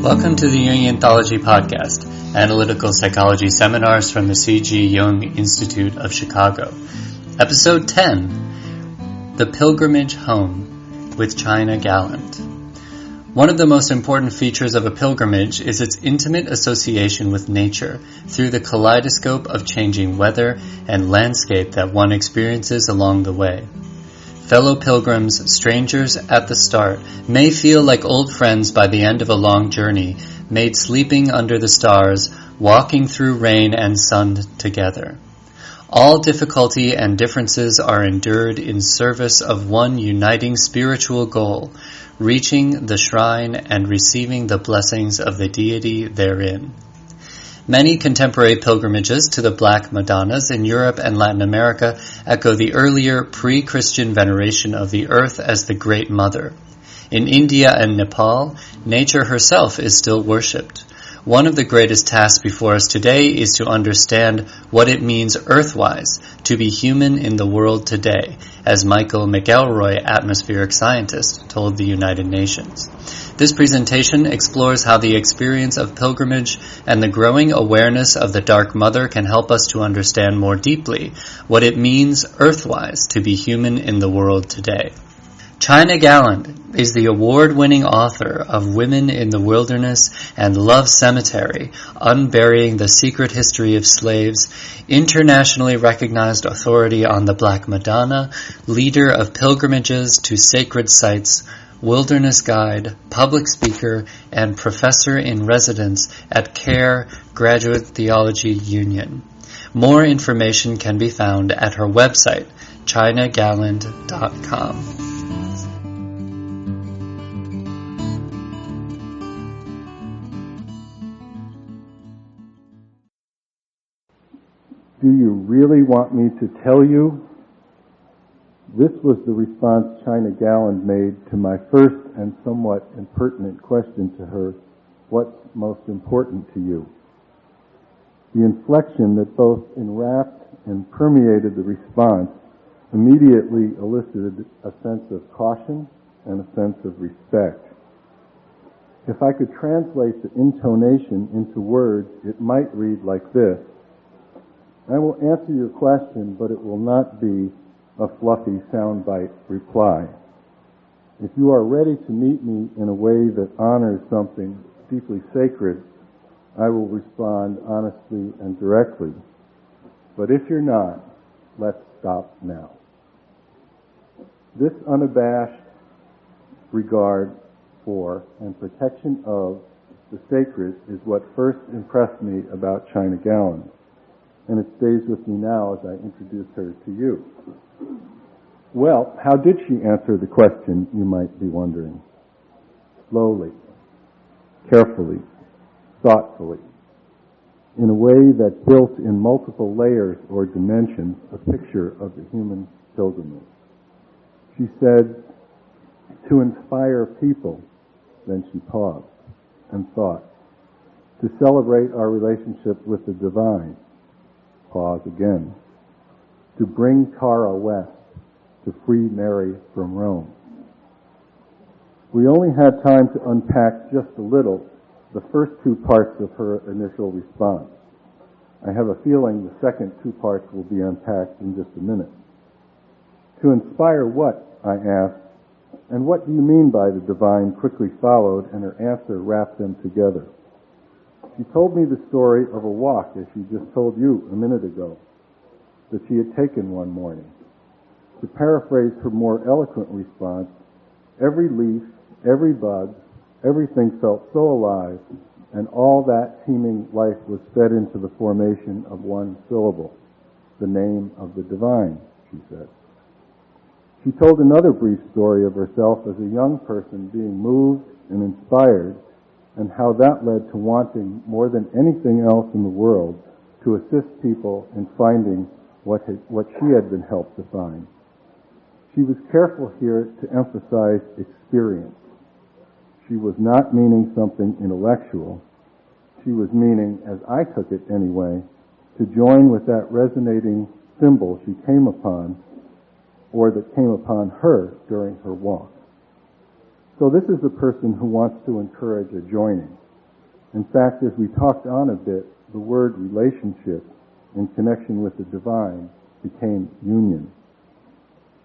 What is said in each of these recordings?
Welcome to the Jung Anthology Podcast, analytical psychology seminars from the C.G. Jung Institute of Chicago. Episode 10, The Pilgrimage Home, with China Galland. One of the most important features of a pilgrimage is its intimate association with nature through the kaleidoscope of changing weather and landscape that one experiences along the way. Fellow pilgrims, strangers at the start, may feel like old friends by the end of a long journey, made sleeping under the stars, walking through rain and sun together. All difficulty and differences are endured in service of one uniting spiritual goal, reaching the shrine and receiving the blessings of the deity therein. Many contemporary pilgrimages to the Black Madonnas in Europe and Latin America echo the earlier pre-Christian veneration of the earth as the Great Mother. In India and Nepal, nature herself is still worshipped. One of the greatest tasks before us today is to understand what it means earthwise to be human in the world today, as Michael McElroy, atmospheric scientist, told the United Nations. This presentation explores how the experience of pilgrimage and the growing awareness of the Dark Mother can help us to understand more deeply what it means earthwise to be human in the world today. China Galland is the award-winning author of Women in the Wilderness and Love Cemetery, Unburying the Secret History of Slaves, internationally recognized authority on the Black Madonna, leader of pilgrimages to sacred sites, wilderness guide, public speaker, and professor in residence at CARE Graduate Theology Union. More information can be found at her website, chinagalland.com. Do you really want me to tell you? This was the response China Galland made to my first and somewhat impertinent question to her, what's most important to you? The inflection that both enwrapped and permeated the response immediately elicited a sense of caution and a sense of respect. If I could translate the intonation into words, it might read like this: I will answer your question, but it will not be a fluffy soundbite reply. If you are ready to meet me in a way that honors something deeply sacred, I will respond honestly and directly. But if you're not, let's stop now. This unabashed regard for and protection of the sacred is what first impressed me about China Galland. And it stays with me now as I introduce her to you. Well, how did she answer the question, you might be wondering? Slowly, carefully, thoughtfully, in a way that built in multiple layers or dimensions a picture of the human pilgrimage. She said, to inspire people, then she paused and thought, to celebrate our relationship with the divine. Pause again. To bring Tara west, to free Mary from Rome. We only had time to unpack just a little the first two parts of her initial response. I have a feeling the second two parts will be unpacked in just a minute. To inspire what? I asked, and what do you mean by the divine quickly followed, and her answer wrapped them together. She told me the story of a walk, as she just told you a minute ago, that she had taken one morning. To paraphrase her more eloquent response, every leaf, every bug, everything felt so alive, and all that teeming life was fed into the formation of one syllable, the name of the divine, she said. She told another brief story of herself as a young person being moved and inspired, and how that led to wanting more than anything else in the world to assist people in finding what she had been helped to find. She was careful here to emphasize experience. She was not meaning something intellectual. She was meaning, as I took it anyway, to join with that resonating symbol she came upon, or that came upon her during her walk. So this is the person who wants to encourage a joining. In fact, as we talked on a bit, the word relationship in connection with the divine became union.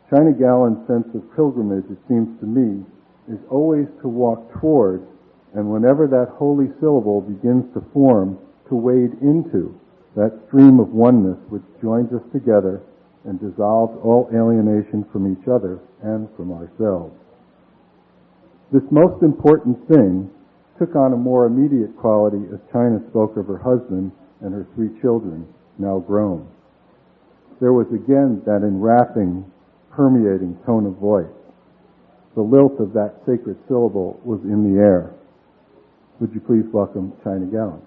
China Galland's sense of pilgrimage, it seems to me, is always to walk toward, and whenever that holy syllable begins to form, to wade into that stream of oneness which joins us together and dissolves all alienation from each other and from ourselves. This most important thing took on a more immediate quality as China spoke of her husband and her 3 children, now grown. There was again that enwrapping, permeating tone of voice. The lilt of that sacred syllable was in the air. Would you please welcome China Galland?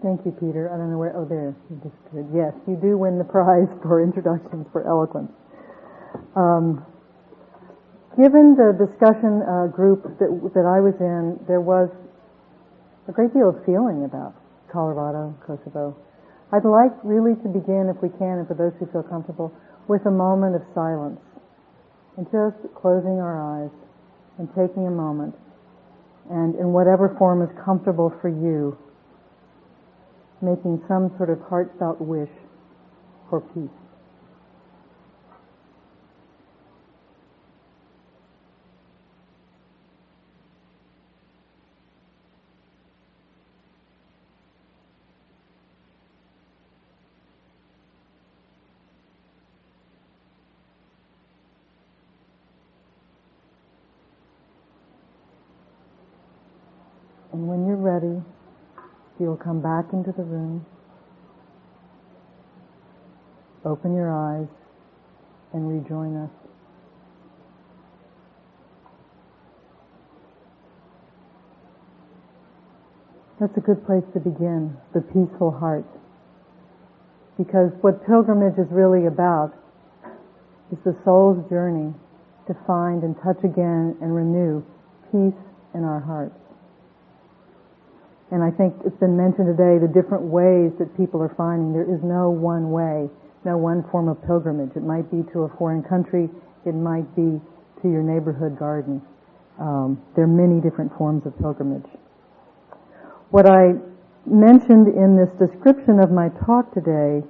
Thank you, Peter. I don't know where. Oh, there. You disappeared. Yes, you do win the prize for introductions for eloquence. Given the discussion group that I was in, there was a great deal of feeling about Colorado, Kosovo. I'd like really to begin, if we can, and for those who feel comfortable, with a moment of silence and just closing our eyes and taking a moment, and in whatever form is comfortable for you, making some sort of heartfelt wish for peace. And when you're ready, you'll come back into the room, open your eyes, and rejoin us. That's a good place to begin, the peaceful heart. Because what pilgrimage is really about is the soul's journey to find and touch again and renew peace in our hearts. And I think it's been mentioned today, the different ways that people are finding. There is no one way, no one form of pilgrimage. It might be to a foreign country, it might be to your neighborhood garden. There are many different forms of pilgrimage. What I mentioned in this description of my talk today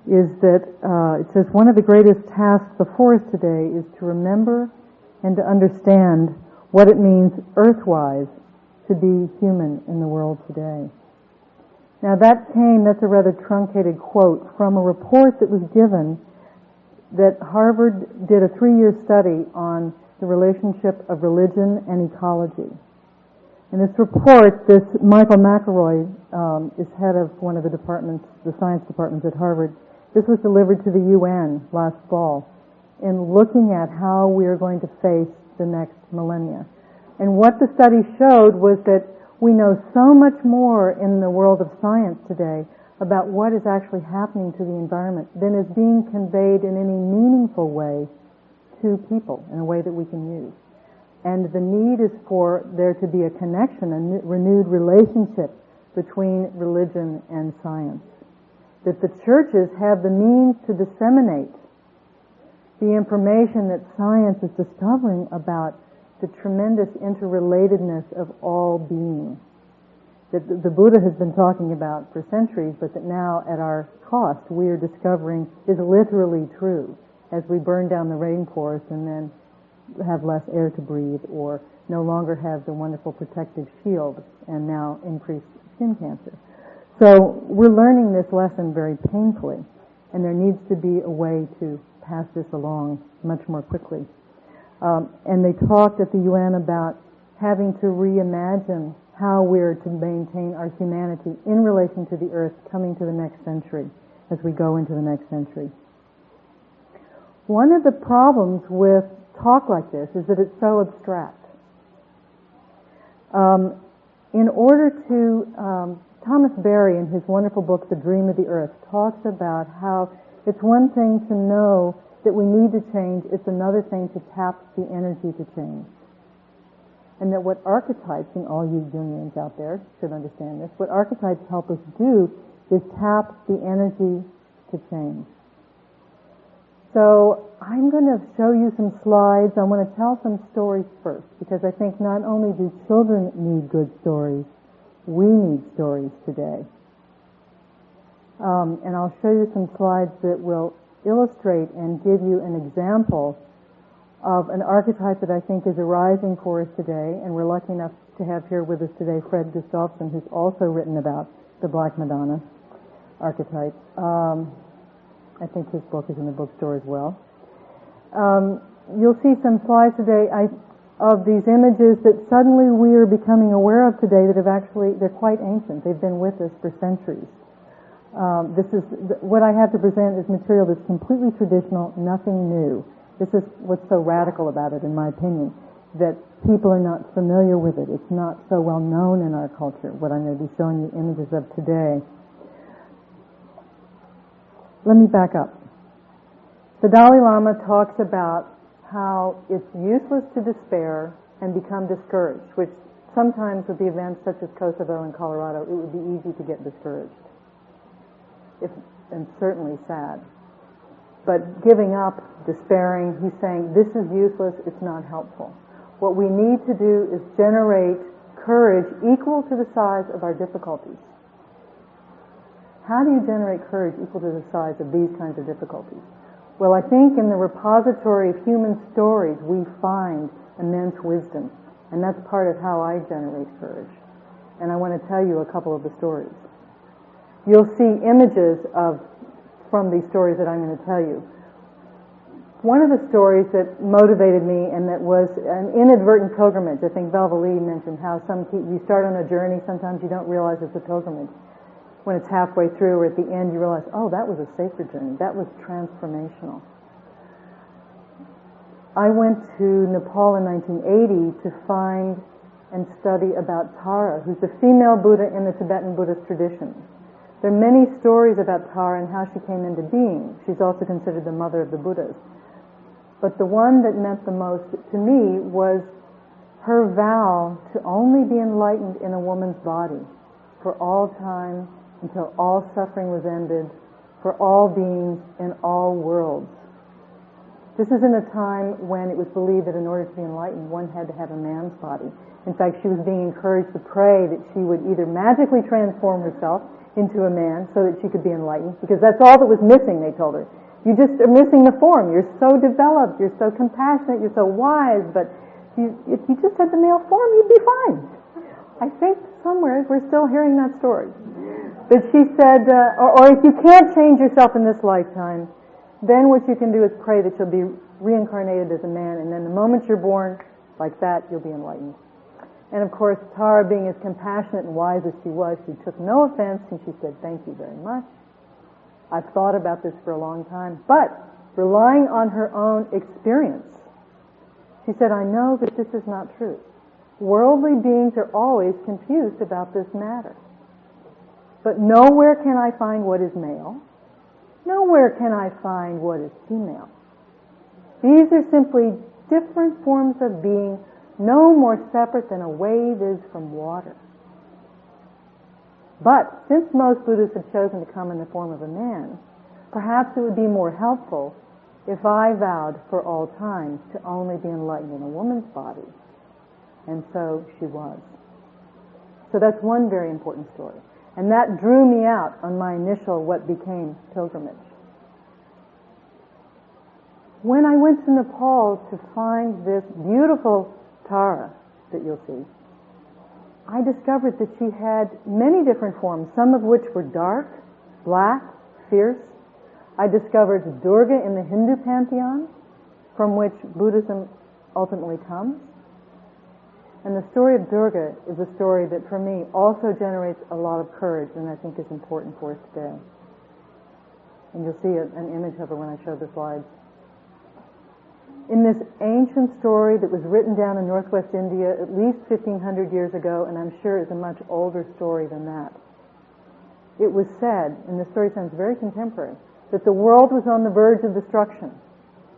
is that it says one of the greatest tasks before us today is to remember and to understand what it means earthwise to be human in the world today. Now that's a rather truncated quote from a report that was given that Harvard did a 3-year study on the relationship of religion and ecology. In this report, this Michael McElroy is head of one of the departments, the science departments at Harvard. This was delivered to the UN last fall in looking at how we are going to face the next millennia. And what the study showed was that we know so much more in the world of science today about what is actually happening to the environment than is being conveyed in any meaningful way to people in a way that we can use. And the need is for there to be a connection, a renewed relationship between religion and science. That the churches have the means to disseminate the information that science is discovering about the tremendous interrelatedness of all being that the Buddha has been talking about for centuries, but that now at our cost we are discovering is literally true as we burn down the rainforest and then have less air to breathe or no longer have the wonderful protective shield and now increased skin cancer. So we're learning this lesson very painfully, and there needs to be a way to pass this along much more quickly. And they talked at the UN about having to reimagine how we're to maintain our humanity in relation to the earth coming to the next century, as we go into the next century. One of the problems with talk like this is that it's so abstract. In order to, Thomas Berry in his wonderful book, The Dream of the Earth, talks about how it's one thing to know that we need to change, it's another thing to tap the energy to change. And that what archetypes, and all you Jungians out there should understand this, what archetypes help us do is tap the energy to change. So I'm going to show you some slides. I want to tell some stories first, because I think not only do children need good stories, we need stories today. And I'll show you some slides that will illustrate and give you an example of an archetype that I think is arising for us today, and we're lucky enough to have here with us today Fred Gustafson, who's also written about the Black Madonnas archetype. I think his book is in the bookstore as well. You'll see some slides today of these images that suddenly we are becoming aware of today that they're quite ancient. They've been with us for centuries. What I have to present is material that's completely traditional, nothing new. This is what's so radical about it, in my opinion, that people are not familiar with it. It's not so well known in our culture, what I'm going to be showing you images of today. Let me back up. The Dalai Lama talks about how it's useless to despair and become discouraged, which sometimes with the events such as Kosovo and Colorado, it would be easy to get discouraged. And certainly sad. But giving up, despairing, he's saying, this is useless, it's not helpful. What we need to do is generate courage equal to the size of our difficulties. How do you generate courage equal to the size of these kinds of difficulties? Well, I think in the repository of human stories we find immense wisdom, and that's part of how I generate courage. And I want to tell you a couple of the stories. You'll see images from these stories that I'm going to tell you. One of the stories that motivated me, and that was an inadvertent pilgrimage. I think Valvoline mentioned how you start on a journey, sometimes you don't realize it's a pilgrimage. When it's halfway through or at the end, you realize, oh, that was a sacred journey. That was transformational. I went to Nepal in 1980 to find and study about Tara, who's the female Buddha in the Tibetan Buddhist tradition. There are many stories about Tara and how she came into being. She's also considered the mother of the Buddhas. But the one that meant the most to me was her vow to only be enlightened in a woman's body for all time, until all suffering was ended, for all beings in all worlds. This is in a time when it was believed that in order to be enlightened, one had to have a man's body. In fact, she was being encouraged to pray that she would either magically transform herself into a man so that she could be enlightened, because that's all that was missing, they told her. You just are missing the form. You're so developed, you're so compassionate, you're so wise, but if you just had the male form, you'd be fine. I think somewhere we're still hearing that story. But she said, or if you can't change yourself in this lifetime, then what you can do is pray that you'll be reincarnated as a man, and then the moment you're born like that, you'll be enlightened. And of course, Tara, being as compassionate and wise as she was, she took no offense, and she said, thank you very much. I've thought about this for a long time. But relying on her own experience, she said, I know that this is not true. Worldly beings are always confused about this matter. But nowhere can I find what is male. Nowhere can I find what is female. These are simply different forms of being, no more separate than a wave is from water. But since most Buddhists have chosen to come in the form of a man, perhaps it would be more helpful if I vowed for all time to only be enlightened in a woman's body. And so she was. So that's one very important story. And that drew me out on my initial what became pilgrimage. When I went to Nepal to find this beautiful Tara that you'll see, I discovered that she had many different forms, some of which were dark, black, fierce. I discovered Durga in the Hindu pantheon, from which Buddhism ultimately comes. And the story of Durga is a story that, for me, also generates a lot of courage, and I think is important for us today. And you'll see an image of her when I show the slides. In this ancient story that was written down in northwest India at least 1,500 years ago, and I'm sure is a much older story than that, it was said, and the story sounds very contemporary, that the world was on the verge of destruction.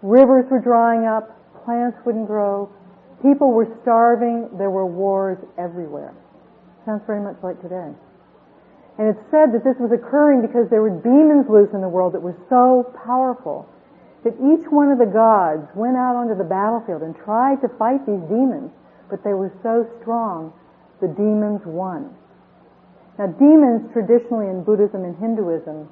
Rivers were drying up, plants wouldn't grow, people were starving, there were wars everywhere. Sounds very much like today. And it's said that this was occurring because there were demons loose in the world that were so powerful that each one of the gods went out onto the battlefield and tried to fight these demons, but they were so strong, the demons won. Now, demons traditionally in Buddhism and Hinduism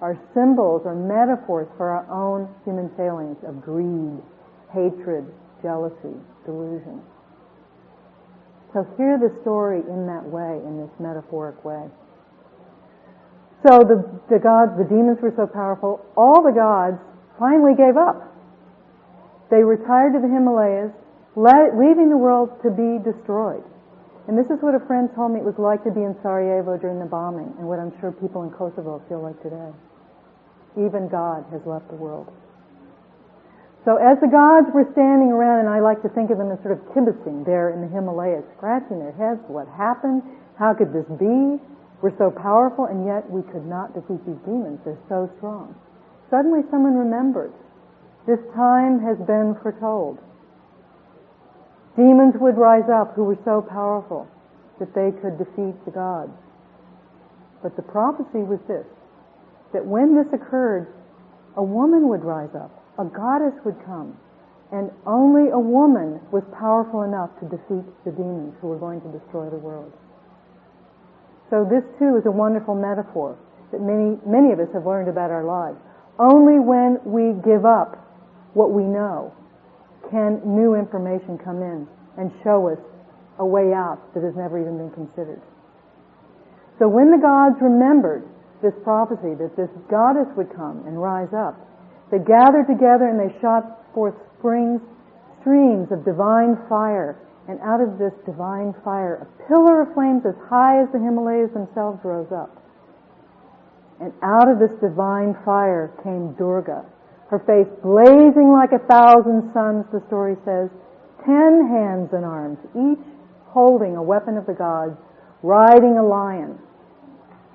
are symbols or metaphors for our own human failings of greed, hatred, jealousy, delusion. So hear the story in that way, in this metaphoric way. So the gods, the demons were so powerful, all the gods finally gave up. They retired to the Himalayas, leaving the world to be destroyed. And this is what a friend told me it was like to be in Sarajevo during the bombing, and what I'm sure people in Kosovo feel like today. Even God has left the world. So as the gods were standing around, and I like to think of them as sort of kibitzing there in the Himalayas, scratching their heads, what happened? How could this be? We're so powerful, and yet we could not defeat these demons. They're so strong. Suddenly someone remembered. This time has been foretold. Demons would rise up who were so powerful that they could defeat the gods. But the prophecy was this, that when this occurred, a woman would rise up, a goddess would come, and only a woman was powerful enough to defeat the demons who were going to destroy the world. So this too is a wonderful metaphor that many of us have learned about our lives. Only when we give up what we know can new information come in and show us a way out that has never even been considered. So when the gods remembered this prophecy that this goddess would come and rise up, they gathered together and they shot forth streams of divine fire. And out of this divine fire, a pillar of flames as high as the Himalayas themselves rose up. And out of this divine fire came Durga, her face blazing like 1,000 suns, the story says, 10 hands and arms, each holding a weapon of the gods, riding a lion.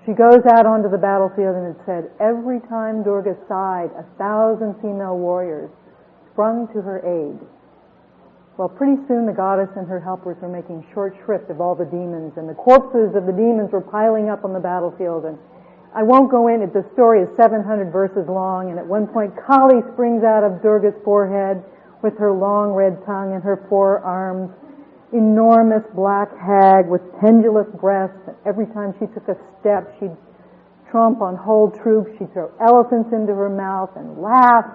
She goes out onto the battlefield, and it said, every time Durga sighed, 1,000 female warriors sprung to her aid. Well, pretty soon the goddess and her helpers were making short shrift of all the demons, and the corpses of the demons were piling up on the battlefield. And I won't go in, the story is 700 verses long, and at one point Kali springs out of Durga's forehead with her long red tongue and her 4 arms, enormous black hag with pendulous breasts. And every time she took a step, she'd tromp on whole troops, she'd throw elephants into her mouth and laugh.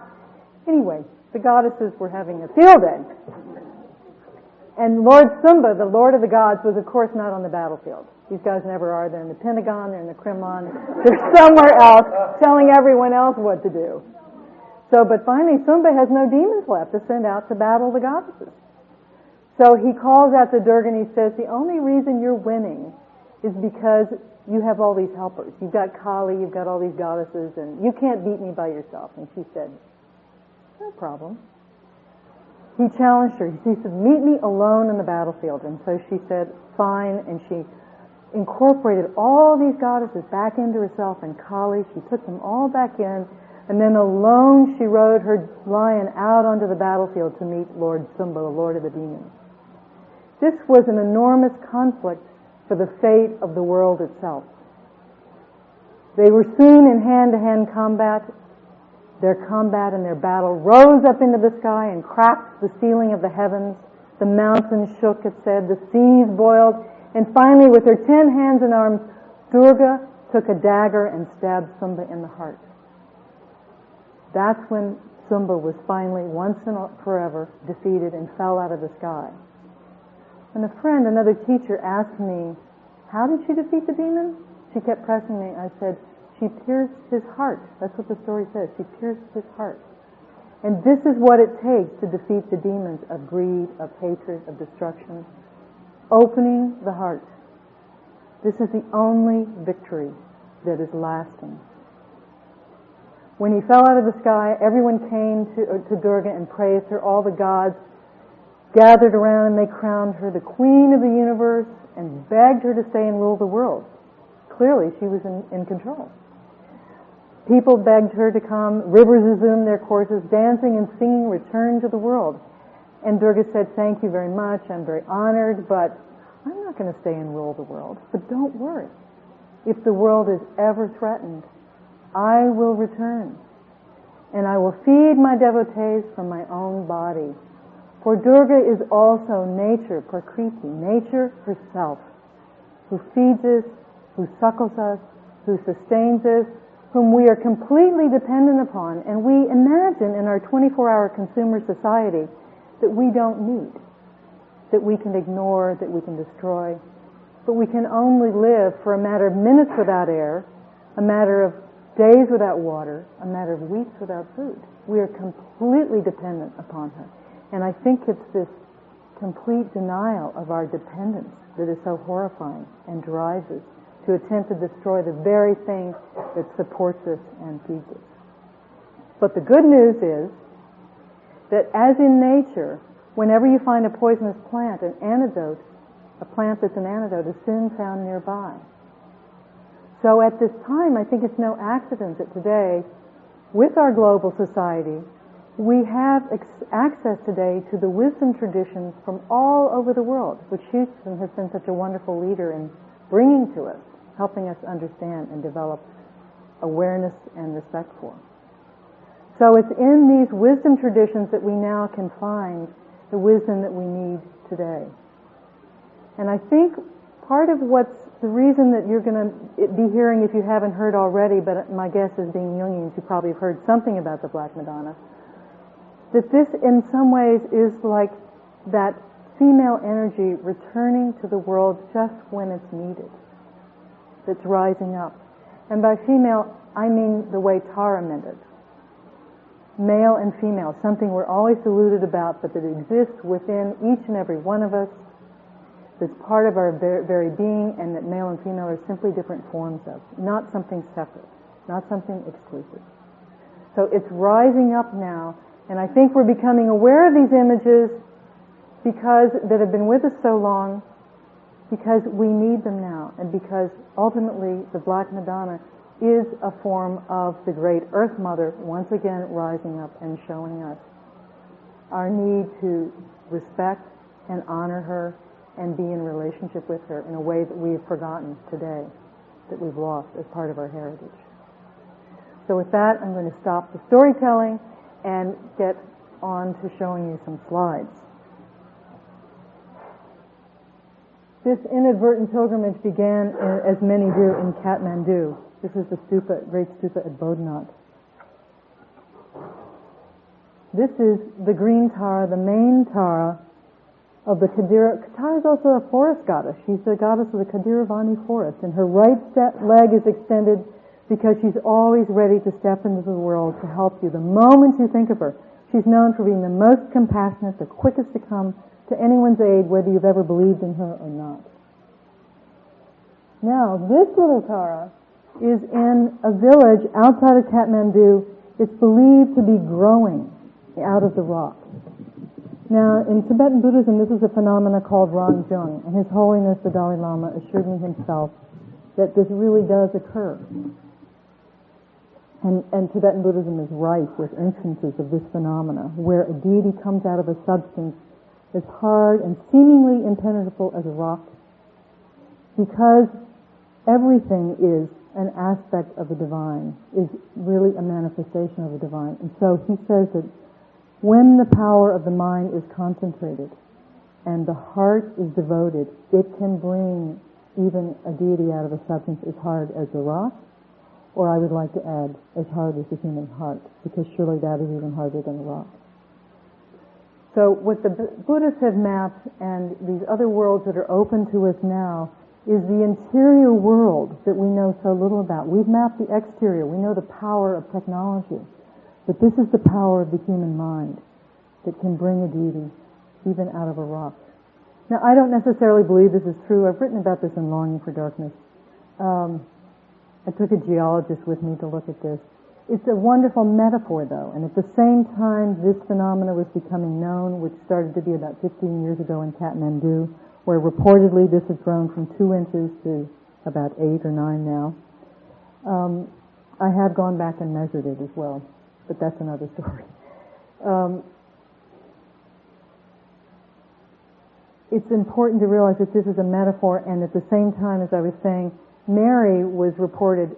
Anyway, the goddesses were having a field day. And Lord Sumba, the Lord of the gods, was of course not on the battlefield. These guys never are. They're in the Pentagon, they're in the Kremlin, they're somewhere else telling everyone else what to do. So, but finally Sumba has no demons left to send out to battle the goddesses. So he calls out to Durga and he says, the only reason you're winning is because you have all these helpers. You've got Kali, you've got all these goddesses, and you can't beat me by yourself. And she said, no problem. He challenged her. He said, meet me alone in the battlefield. And so she said, fine. And she incorporated all these goddesses back into herself and Kali. She took them all back in. And then alone she rode her lion out onto the battlefield to meet Lord Sumba, the Lord of the demons. This was an enormous conflict for the fate of the world itself. They were soon in hand-to-hand combat. Their combat and their battle rose up into the sky and cracked the ceiling of the heavens. The mountains shook, it said. The seas boiled. And finally, with her 10 hands and arms, Durga took a dagger and stabbed Sumba in the heart. That's when Sumba was finally, once and forever, defeated and fell out of the sky. And a friend, another teacher, asked me, how did she defeat the demon? She kept pressing me. I said, she pierced his heart. That's what the story says. She pierced his heart. And this is what it takes to defeat the demons of greed, of hatred, of destruction. Opening the heart. This is the only victory that is lasting. When he fell out of the sky, everyone came to Durga and praised her. All the gods gathered around and they crowned her the queen of the universe and begged her to stay and rule the world. Clearly, she was in control. People begged her to come. Rivers resumed their courses. Dancing and singing returned to the world. And Durga said, thank you very much. I'm very honored, but I'm not going to stay and rule the world. But don't worry. If the world is ever threatened, I will return, and I will feed my devotees from my own body. For Durga is also nature, Prakriti, nature herself, who feeds us, who suckles us, who sustains us, whom we are completely dependent upon, and we imagine in our 24-hour consumer society that we don't need, that we can ignore, that we can destroy. But we can only live for a matter of minutes without air, a matter of days without water, a matter of weeks without food. We are completely dependent upon her. And I think it's this complete denial of our dependence that is so horrifying and drives us to attempt to destroy the very thing that supports us and feeds us. But the good news is that as in nature, whenever you find a poisonous plant, an antidote, a plant that's an antidote is soon found nearby. So at this time, I think it's no accident that today, with our global society, we have access today to the wisdom traditions from all over the world, which Houston has been such a wonderful leader in bringing to us, helping us understand and develop awareness and respect for. So it's in these wisdom traditions that we now can find the wisdom that we need today. And I think part of what's the reason that you're going to be hearing, if you haven't heard already, but my guess is being Jungians, you probably have heard something about the Black Madonna, that this in some ways is like that female energy returning to the world just when it's needed, that's rising up. And by female, I mean the way Tara meant it. Male and female, something we're always deluded about, but that exists within each and every one of us, that's part of our very being, and that male and female are simply different forms of, not something separate, not something exclusive. So it's rising up now, and I think we're becoming aware of these images because that have been with us so long, because we need them now, and because ultimately the Black Madonna is a form of the great Earth Mother once again rising up and showing us our need to respect and honor her and be in relationship with her in a way that we've forgotten today, that we've lost as part of our heritage. So with that, I'm going to stop the storytelling and get on to showing you some slides. This inadvertent pilgrimage began, as many do, in Kathmandu. This is the stupa, great stupa at Bodhnath. This is the green Tara, the main Tara of the Kadira. Tara is also a forest goddess. She's the goddess of the Kadiravani forest, and her right leg is extended because she's always ready to step into the world to help you. The moment you think of her, she's known for being the most compassionate, the quickest to come to anyone's aid, whether you've ever believed in her or not. Now, this little Tara is in a village outside of Kathmandu. It's believed to be growing out of the rock. Now, in Tibetan Buddhism, this is a phenomena called Rangjung, and His Holiness the Dalai Lama assured me himself that this really does occur. And Tibetan Buddhism is rife with instances of this phenomena, where a deity comes out of a substance as hard and seemingly impenetrable as a rock, because everything is an aspect of the divine, is really a manifestation of the divine. And so he says that when the power of the mind is concentrated and the heart is devoted, it can bring even a deity out of a substance as hard as a rock, or I would like to add, as hard as the human heart, because surely that is even harder than a rock. So what the Buddhists have mapped, and these other worlds that are open to us now, is the interior world that we know so little about. We've mapped the exterior. We know the power of technology. But this is the power of the human mind that can bring a deity even out of a rock. Now, I don't necessarily believe this is true. I've written about this in Longing for Darkness. I took a geologist with me to look at this. It's a wonderful metaphor, though, and at the same time this phenomena was becoming known, which started to be about 15 years ago in Kathmandu, where reportedly this has grown from 2 inches to about 8 or 9 now. I have gone back and measured it as well, but that's another story. It's important to realize that this is a metaphor, and at the same time, as I was saying, Mary was reported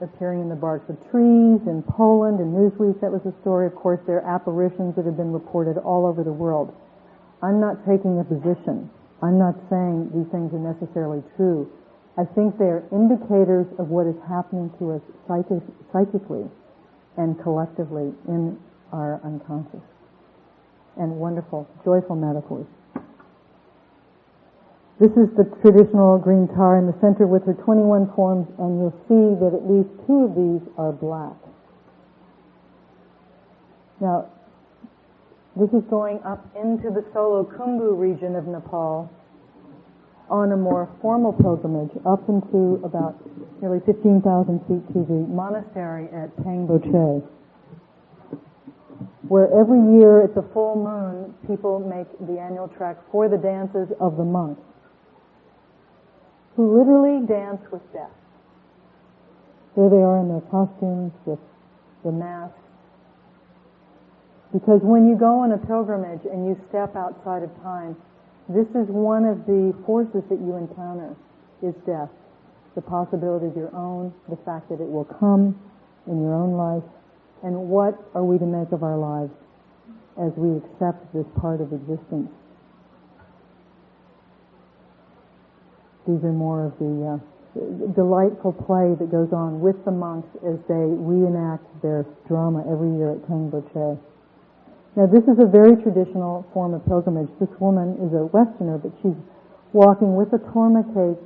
appearing in the barks of trees in Poland and Newsweek. That was the story. Of course, there are apparitions that have been reported all over the world. I'm not taking a position. I'm not saying these things are necessarily true. I think they are indicators of what is happening to us psychically and collectively in our unconscious. And wonderful, joyful metaphors. This is the traditional green tar in the center with her 21 forms, and you'll see that at least 2 of these are black. Now, this is going up into the Solo-Khumbu region of Nepal on a more formal pilgrimage up into about nearly 15,000 feet to the monastery at Tangboche, where every year at the full moon people make the annual trek for the dances of the monks, who literally dance with death. There they are in their costumes with the masks. Because when you go on a pilgrimage and you step outside of time, this is one of the forces that you encounter, is death. The possibility of your own, the fact that it will come in your own life, and what are we to make of our lives as we accept this part of existence. These are more of the delightful play that goes on with the monks as they reenact their drama every year at Tangboche. Now, this is a very traditional form of pilgrimage. This woman is a Westerner, but she's walking with a tourniquet.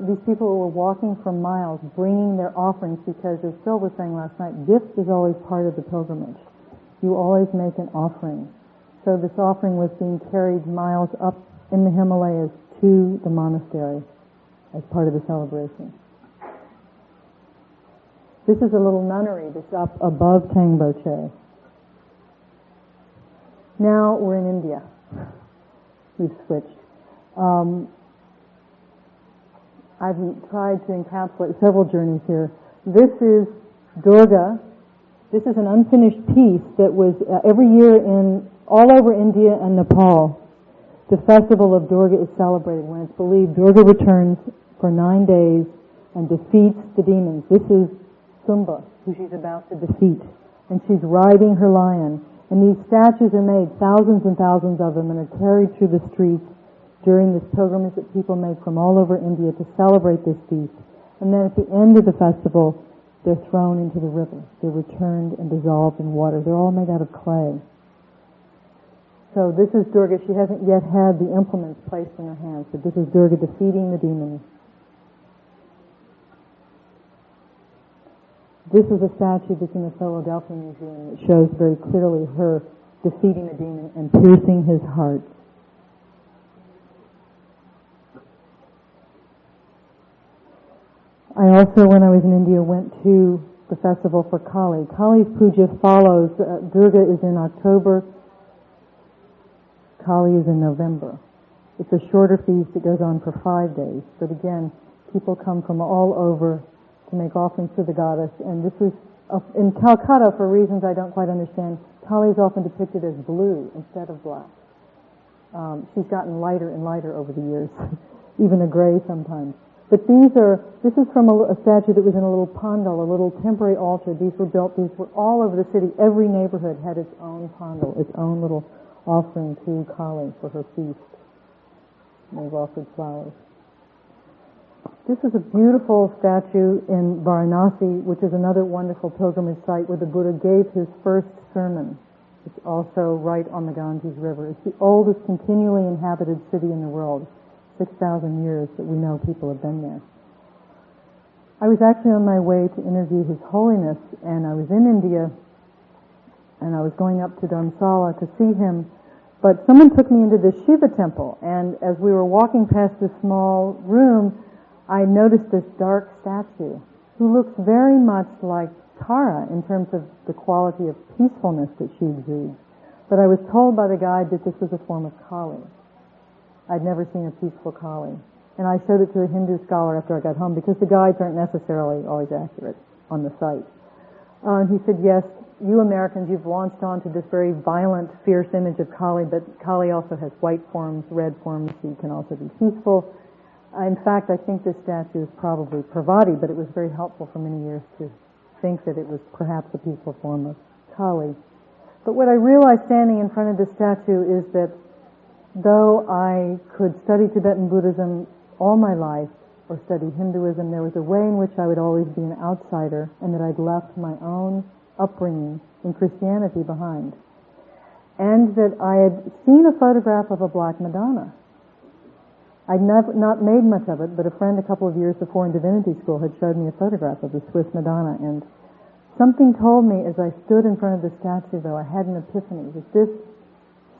These people were walking for miles, bringing their offerings, because, as Phil was saying last night, gift is always part of the pilgrimage. You always make an offering. So this offering was being carried miles up in the Himalayas to the monastery as part of the celebration. This is a little nunnery that's up above Tangboche. Now we're in India. We've switched. I've tried to encapsulate several journeys here. This is Durga. This is an unfinished piece that was every year all over India and Nepal. The festival of Durga is celebrated when it's believed Durga returns for 9 days and defeats the demons. This is Sumba, who she's about to defeat. And she's riding her lion. And these statues are made, thousands and thousands of them, and are carried through the streets during this pilgrimage that people make from all over India to celebrate this feast. And then at the end of the festival, they're thrown into the river. They're returned and dissolved in water. They're all made out of clay. So this is Durga. She hasn't yet had the implements placed in her hands, but this is Durga defeating the demons. This is a statue that's in the Philadelphia Museum that shows very clearly her defeating the demon and piercing his heart. I also, when I was in India, went to the festival for Kali. Kali's puja follows. Durga is in October. Kali is in November. It's a shorter feast that goes on for 5 days. But again, people come from all over to make offerings to the goddess. And this is, in Calcutta, for reasons I don't quite understand, Kali is often depicted as blue instead of black. She's gotten lighter and lighter over the years, even a gray sometimes. But this is from a statue that was in a little pandal, a little temporary altar. These were all over the city. Every neighborhood had its own pandal, its own little offering to Kali for her feast. And they've offered flowers. This is a beautiful statue in Varanasi, which is another wonderful pilgrimage site where the Buddha gave his first sermon. It's also right on the Ganges River. It's the oldest continually inhabited city in the world. 6,000 years that we know people have been there. I was actually on my way to interview His Holiness, and I was in India, and I was going up to Dharamsala to see him, but someone took me into this Shiva temple, and as we were walking past this small room, I noticed this dark statue who looks very much like Tara in terms of the quality of peacefulness that she exudes. But I was told by the guide that this was a form of Kali. I'd never seen a peaceful Kali. And I showed it to a Hindu scholar after I got home because the guides aren't necessarily always accurate on the site. And he said, yes, you Americans, you've launched onto this very violent, fierce image of Kali, but Kali also has white forms, red forms. She can also be peaceful. In fact, I think this statue is probably Parvati, but it was very helpful for many years to think that it was perhaps a peaceful form of Kali. But what I realized standing in front of this statue is that though I could study Tibetan Buddhism all my life, or study Hinduism, there was a way in which I would always be an outsider, and that I'd left my own upbringing in Christianity behind. And that I had seen a photograph of a Black Madonna. I'd not made much of it, but a friend a couple of years before in divinity school had showed me a photograph of the Swiss Madonna, and something told me as I stood in front of the statue, though, I had an epiphany, that this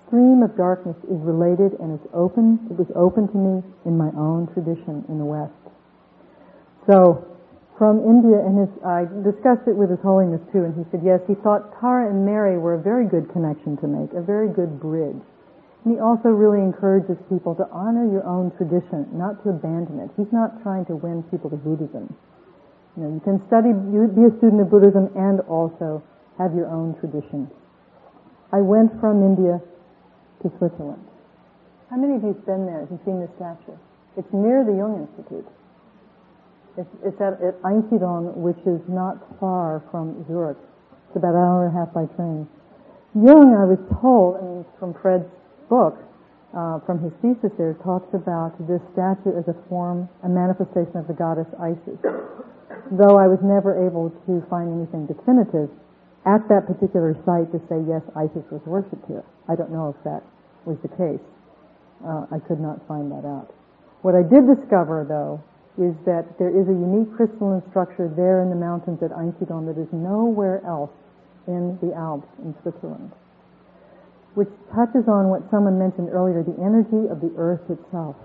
stream of darkness is related and it's open. It was open to me in my own tradition in the West. So, from India, and I discussed it with His Holiness too, and he said yes, he thought Tara and Mary were a very good connection to make, a very good bridge. And he also really encourages people to honor your own tradition, not to abandon it. He's not trying to win people to Buddhism. You know, you can be a student of Buddhism and also have your own tradition. I went from India to Switzerland. How many of you have been there? Have you seen this statue? It's near the Jung Institute. It's at Einsiedeln, which is not far from Zurich. It's about an hour and a half by train. Jung, I was told, from Fred's book, from his thesis there, talks about this statue as a manifestation of the goddess Isis. Though I was never able to find anything definitive at that particular site to say, yes, Isis was worshipped here. I don't know if that was the case. I could not find that out. What I did discover, though, is that there is a unique crystalline structure there in the mountains at Einsiedeln that is nowhere else in the Alps in Switzerland, which touches on what someone mentioned earlier, the energy of the earth itself.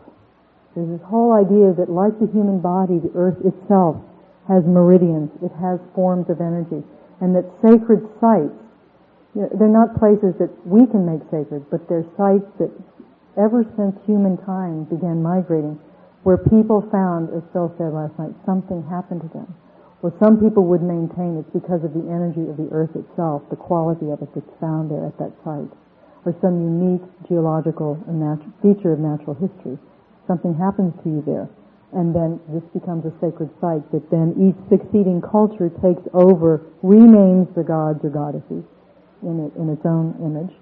There's this whole idea that like the human body, the earth itself has meridians, it has forms of energy, and that sacred sites, they're not places that we can make sacred, but they're sites that ever since humankind began migrating, where people found, as Phil said last night, something happened to them. Well, some people would maintain it's because of the energy of the earth itself, the quality of it that's found there at that site, or some unique geological feature of natural history. Something happens to you there, and then this becomes a sacred site that then each succeeding culture takes over, renames the gods or goddesses in its own image.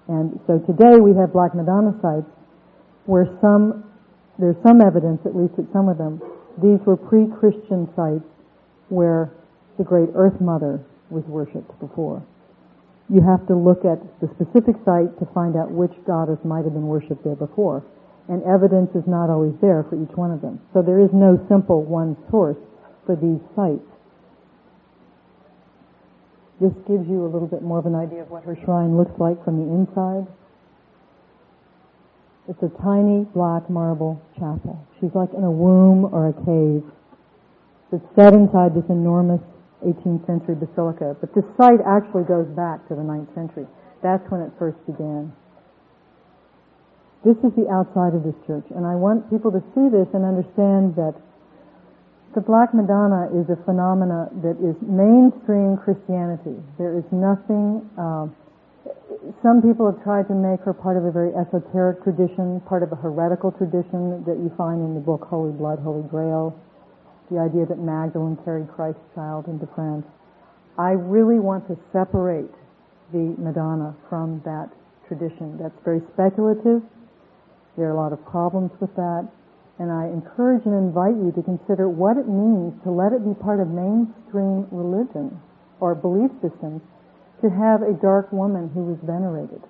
And so today we have Black Madonna sites where there's some evidence, at least at some of them, these were pre-Christian sites where the great Earth Mother was worshipped before. You have to look at the specific site to find out which goddess might have been worshipped there before. And evidence is not always there for each one of them. So there is no simple one source for these sites. This gives you a little bit more of an idea of what her shrine looks like from the inside. It's a tiny black marble chapel. She's like in a womb or a cave. It's set inside this enormous 18th century basilica. But this site actually goes back to the 9th century. That's when it first began. This is the outside of this church. And I want people to see this and understand that the Black Madonna is a phenomena that is mainstream Christianity. There is nothing... some people have tried to make her part of a very esoteric tradition, part of a heretical tradition that you find in the book Holy Blood, Holy Grail, the idea that Magdalene carried Christ's child into France. I really want to separate the Madonna from that tradition. That's very speculative. There are a lot of problems with that. And I encourage and invite you to consider what it means to let it be part of mainstream religion or belief systems to have a dark woman who was venerated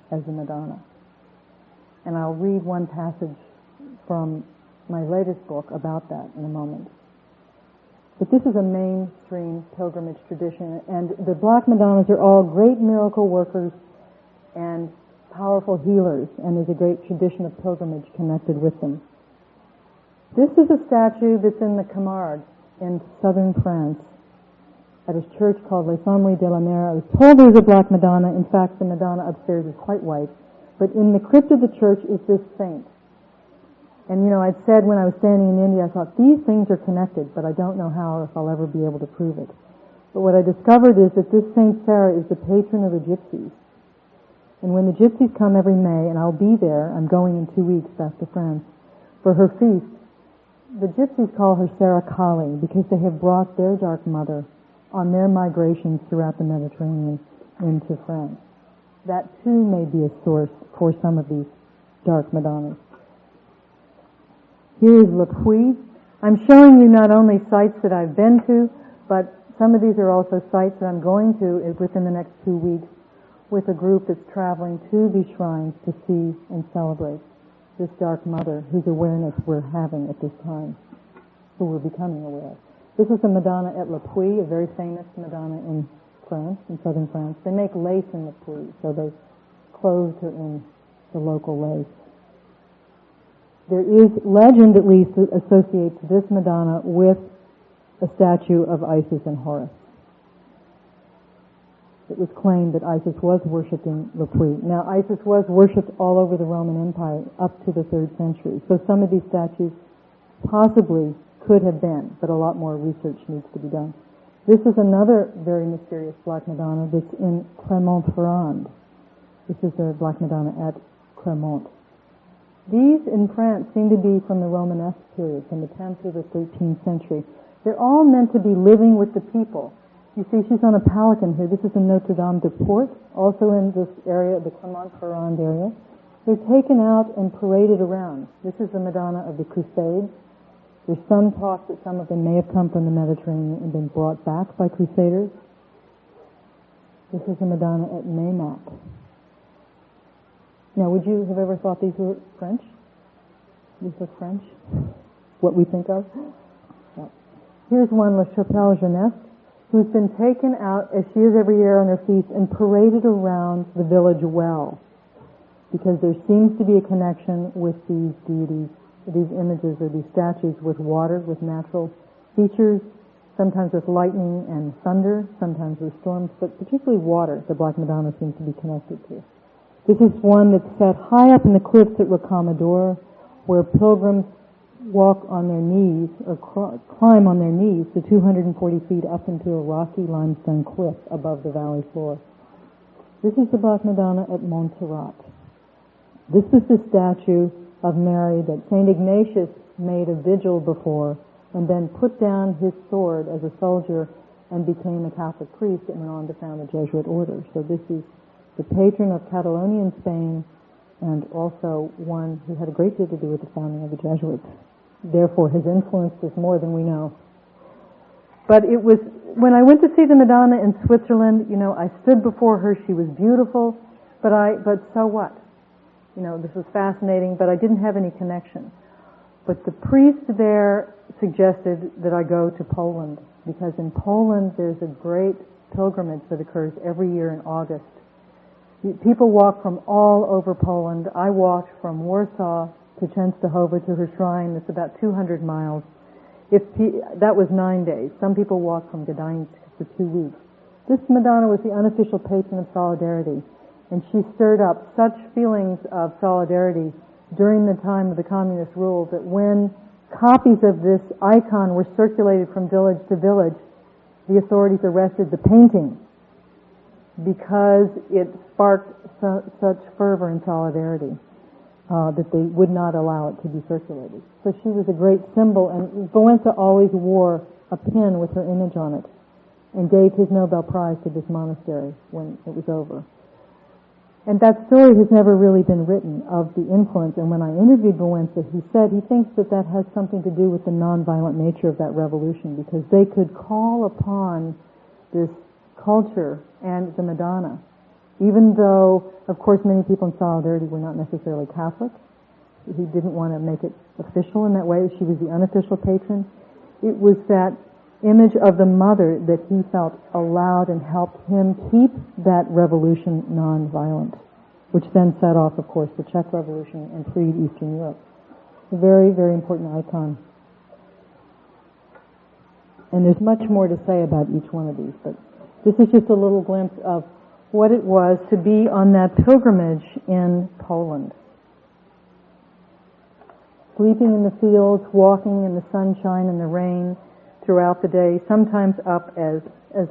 as a Madonna. And I'll read one passage from my latest book about that in a moment. But this is a mainstream pilgrimage tradition, and the Black Madonnas are all great miracle workers and powerful healers, and there's a great tradition of pilgrimage connected with them. This is a statue that's in the Camargue in southern France at a church called Les Sommeries de la Mer. I was told there's a Black Madonna. In fact, the Madonna upstairs is quite white. But in the crypt of the church is this saint. And I'd said when I was standing in India, I thought, these things are connected, but I don't know how or if I'll ever be able to prove it. But what I discovered is that this Saint Sarah is the patron of the gypsies. And when the gypsies come every May, and I'll be there, I'm going in 2 weeks back to France, for her feast, The gypsies call her Sarah Kali because they have brought their dark mother on their migrations throughout the Mediterranean into France. That too may be a source for some of these dark Madonnas. Here is Le Puy. I'm showing you not only sites that I've been to, but some of these are also sites that I'm going to within the next 2 weeks with a group that's traveling to these shrines to see and celebrate this dark mother whose awareness we're having at this time, who we're becoming aware of. This is a Madonna at Le Puy, a very famous Madonna in France, in southern France. They make lace in Le Puy, so they clothed her in the local lace. There is legend, at least, that associates this Madonna with a statue of Isis and Horus. It was claimed that Isis was worshipped in Le Puy. Now, Isis was worshipped all over the Roman Empire up to the 3rd century. So some of these statues possibly could have been, but a lot more research needs to be done. This is another very mysterious Black Madonna that's in Clermont-Ferrand. This is the Black Madonna at Clermont. These in France seem to be from the Romanesque period, from the 10th to the 13th century. They're all meant to be living with the people. You see, she's on a pelican here. This is in Notre Dame de Port, also in this area, the Clermont-Ferrand area. They're taken out and paraded around. This is the Madonna of the Crusades. There's some talk that some of them may have come from the Mediterranean and been brought back by Crusaders. This is the Madonna at Meymac. Now, would you have ever thought these were French? These are French? What we think of? No. Here's one, La Chapelle Jeunesse, who's been taken out, as she is every year on her feast, and paraded around the village well. Because there seems to be a connection with these deities, these images or these statues with water, with natural features, sometimes with lightning and thunder, sometimes with storms, but particularly water, the Black Madonna seems to be connected to. This is one that's set high up in the cliffs at Rocamadour, where pilgrims walk on their knees, or climb on their knees, to 240 feet up into a rocky limestone cliff above the valley floor. This is the Black Madonna at Montserrat. This is the statue of Mary that St. Ignatius made a vigil before, and then put down his sword as a soldier and became a Catholic priest and went on to found the Jesuit order. So this is the patron of Catalonia in Spain, and also one who had a great deal to do with the founding of the Jesuits. Therefore, his influence is more than we know. But it was, when I went to see the Madonna in Switzerland, I stood before her, she was beautiful, but so what? This was fascinating, but I didn't have any connection. But the priest there suggested that I go to Poland, because in Poland there's a great pilgrimage that occurs every year in August. People walk from all over Poland. I walked from Warsaw to Częstochowa to her shrine. It's about 200 miles. That was 9 days. Some people walk from Gdańsk for 2 weeks. This Madonna was the unofficial patron of solidarity, and she stirred up such feelings of solidarity during the time of the communist rule that when copies of this icon were circulated from village to village, the authorities arrested the painting because it sparked such fervor and solidarity that they would not allow it to be circulated. So she was a great symbol, and Wałęsa always wore a pin with her image on it and gave his Nobel Prize to this monastery when it was over. And that story has never really been written of the influence, and when I interviewed Wałęsa, he said he thinks that has something to do with the nonviolent nature of that revolution, because they could call upon this culture and the Madonna, even though, of course, many people in Solidarity were not necessarily Catholic. He didn't want to make it official in that way. She was the unofficial patron. It was that image of the mother that he felt allowed and helped him keep that revolution non-violent, which then set off, of course, the Czech Revolution and freed Eastern Europe. A very, very important icon. And there's much more to say about each one of these, but this is just a little glimpse of what it was to be on that pilgrimage in Poland. Sleeping in the fields, walking in the sunshine and the rain throughout the day, sometimes up as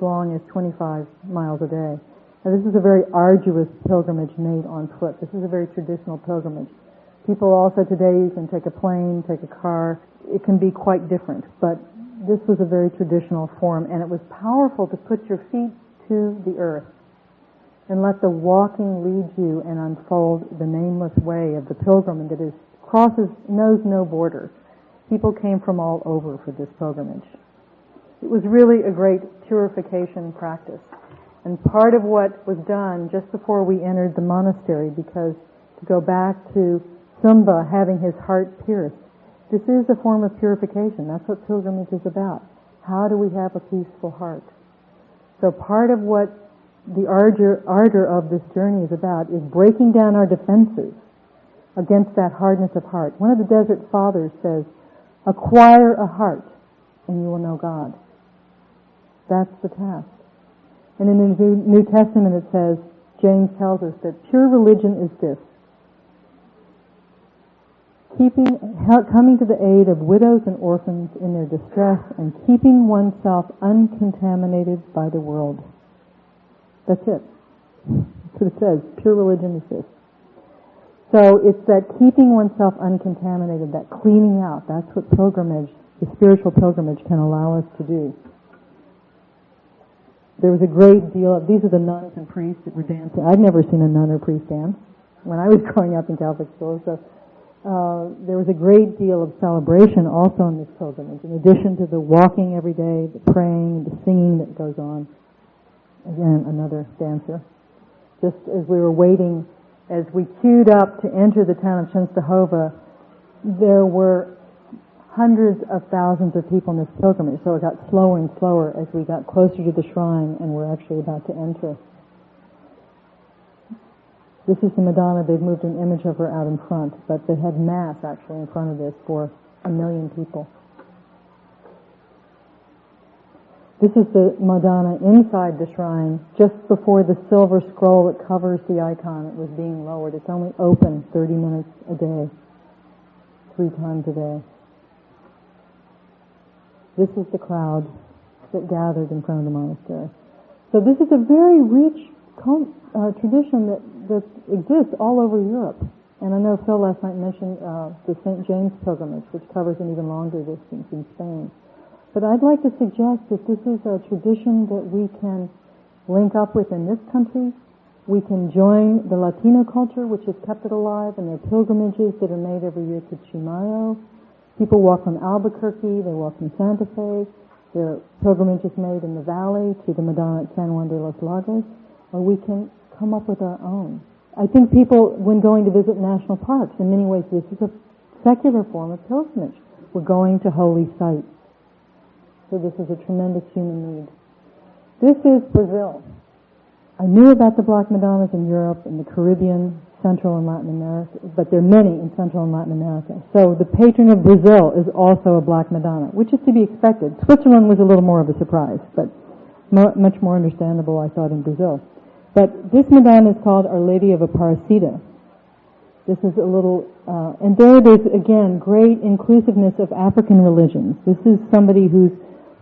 long as 25 miles a day. Now, this is a very arduous pilgrimage made on foot. This is a very traditional pilgrimage. People also today, you can take a plane, take a car. it can be quite different. But this was a very traditional form, and it was powerful to put your feet to the earth and let the walking lead you and unfold the nameless way of the pilgrim that knows no border. People came from all over for this pilgrimage. It was really a great purification practice. And part of what was done just before we entered the monastery, because to go back to Sumba having his heart pierced, this is a form of purification. That's what pilgrimage is about. How do we have a peaceful heart? So part of what the ardor of this journey is about is breaking down our defenses against that hardness of heart. One of the Desert Fathers says, acquire a heart and you will know God. That's the task. And in the New Testament it says, James tells us that pure religion is this: coming to the aid of widows and orphans in their distress and keeping oneself uncontaminated by the world. That's it. That's what it says. Pure religion is this. So it's that keeping oneself uncontaminated, that cleaning out. That's what pilgrimage, the spiritual pilgrimage, can allow us to do. There was a great deal of, these are the nuns and priests that were dancing. I'd never seen a nun or priest dance when I was growing up in Catholic school. So there was a great deal of celebration also in this pilgrimage, in addition to the walking every day, the praying, the singing that goes on. Again, another dancer. Just as we were waiting, as we queued up to enter the town of Czestochowa, there were hundreds of thousands of people in this pilgrimage, so it got slower and slower as we got closer to the shrine and we're actually about to enter. This is the Madonna. They've moved an image of her out in front, but they had Mass actually in front of this for 1 million people. This is the Madonna inside the shrine, just before the silver scroll that covers the icon. It was being lowered. It's only open 30 minutes a day, 3 times a day. This is the crowd that gathered in front of the monastery. So this is a very rich tradition that exists all over Europe. And I know Phil last night mentioned the St. James pilgrimage, which covers an even longer distance in Spain. But I'd like to suggest that this is a tradition that we can link up with in this country. We can join the Latino culture, which has kept it alive, and their pilgrimages that are made every year to Chimayo. People walk from Albuquerque, they walk from Santa Fe. There are pilgrimages made in the valley to the Madonna at San Juan de los Lagos. Or we can come up with our own. I think people, when going to visit national parks, in many ways this is a secular form of pilgrimage. We're going to holy sites. So this is a tremendous human need. This is Brazil. I knew about the Black Madonnas in Europe and the Caribbean, Central and Latin America, but there are many in Central and Latin America. So the patron of Brazil is also a Black Madonna, which is to be expected. Switzerland was a little more of a surprise, but much more understandable, I thought, in Brazil. But this Madonna is called Our Lady of Aparecida. This is a little, and there it is again, great inclusiveness of African religions. This is somebody who's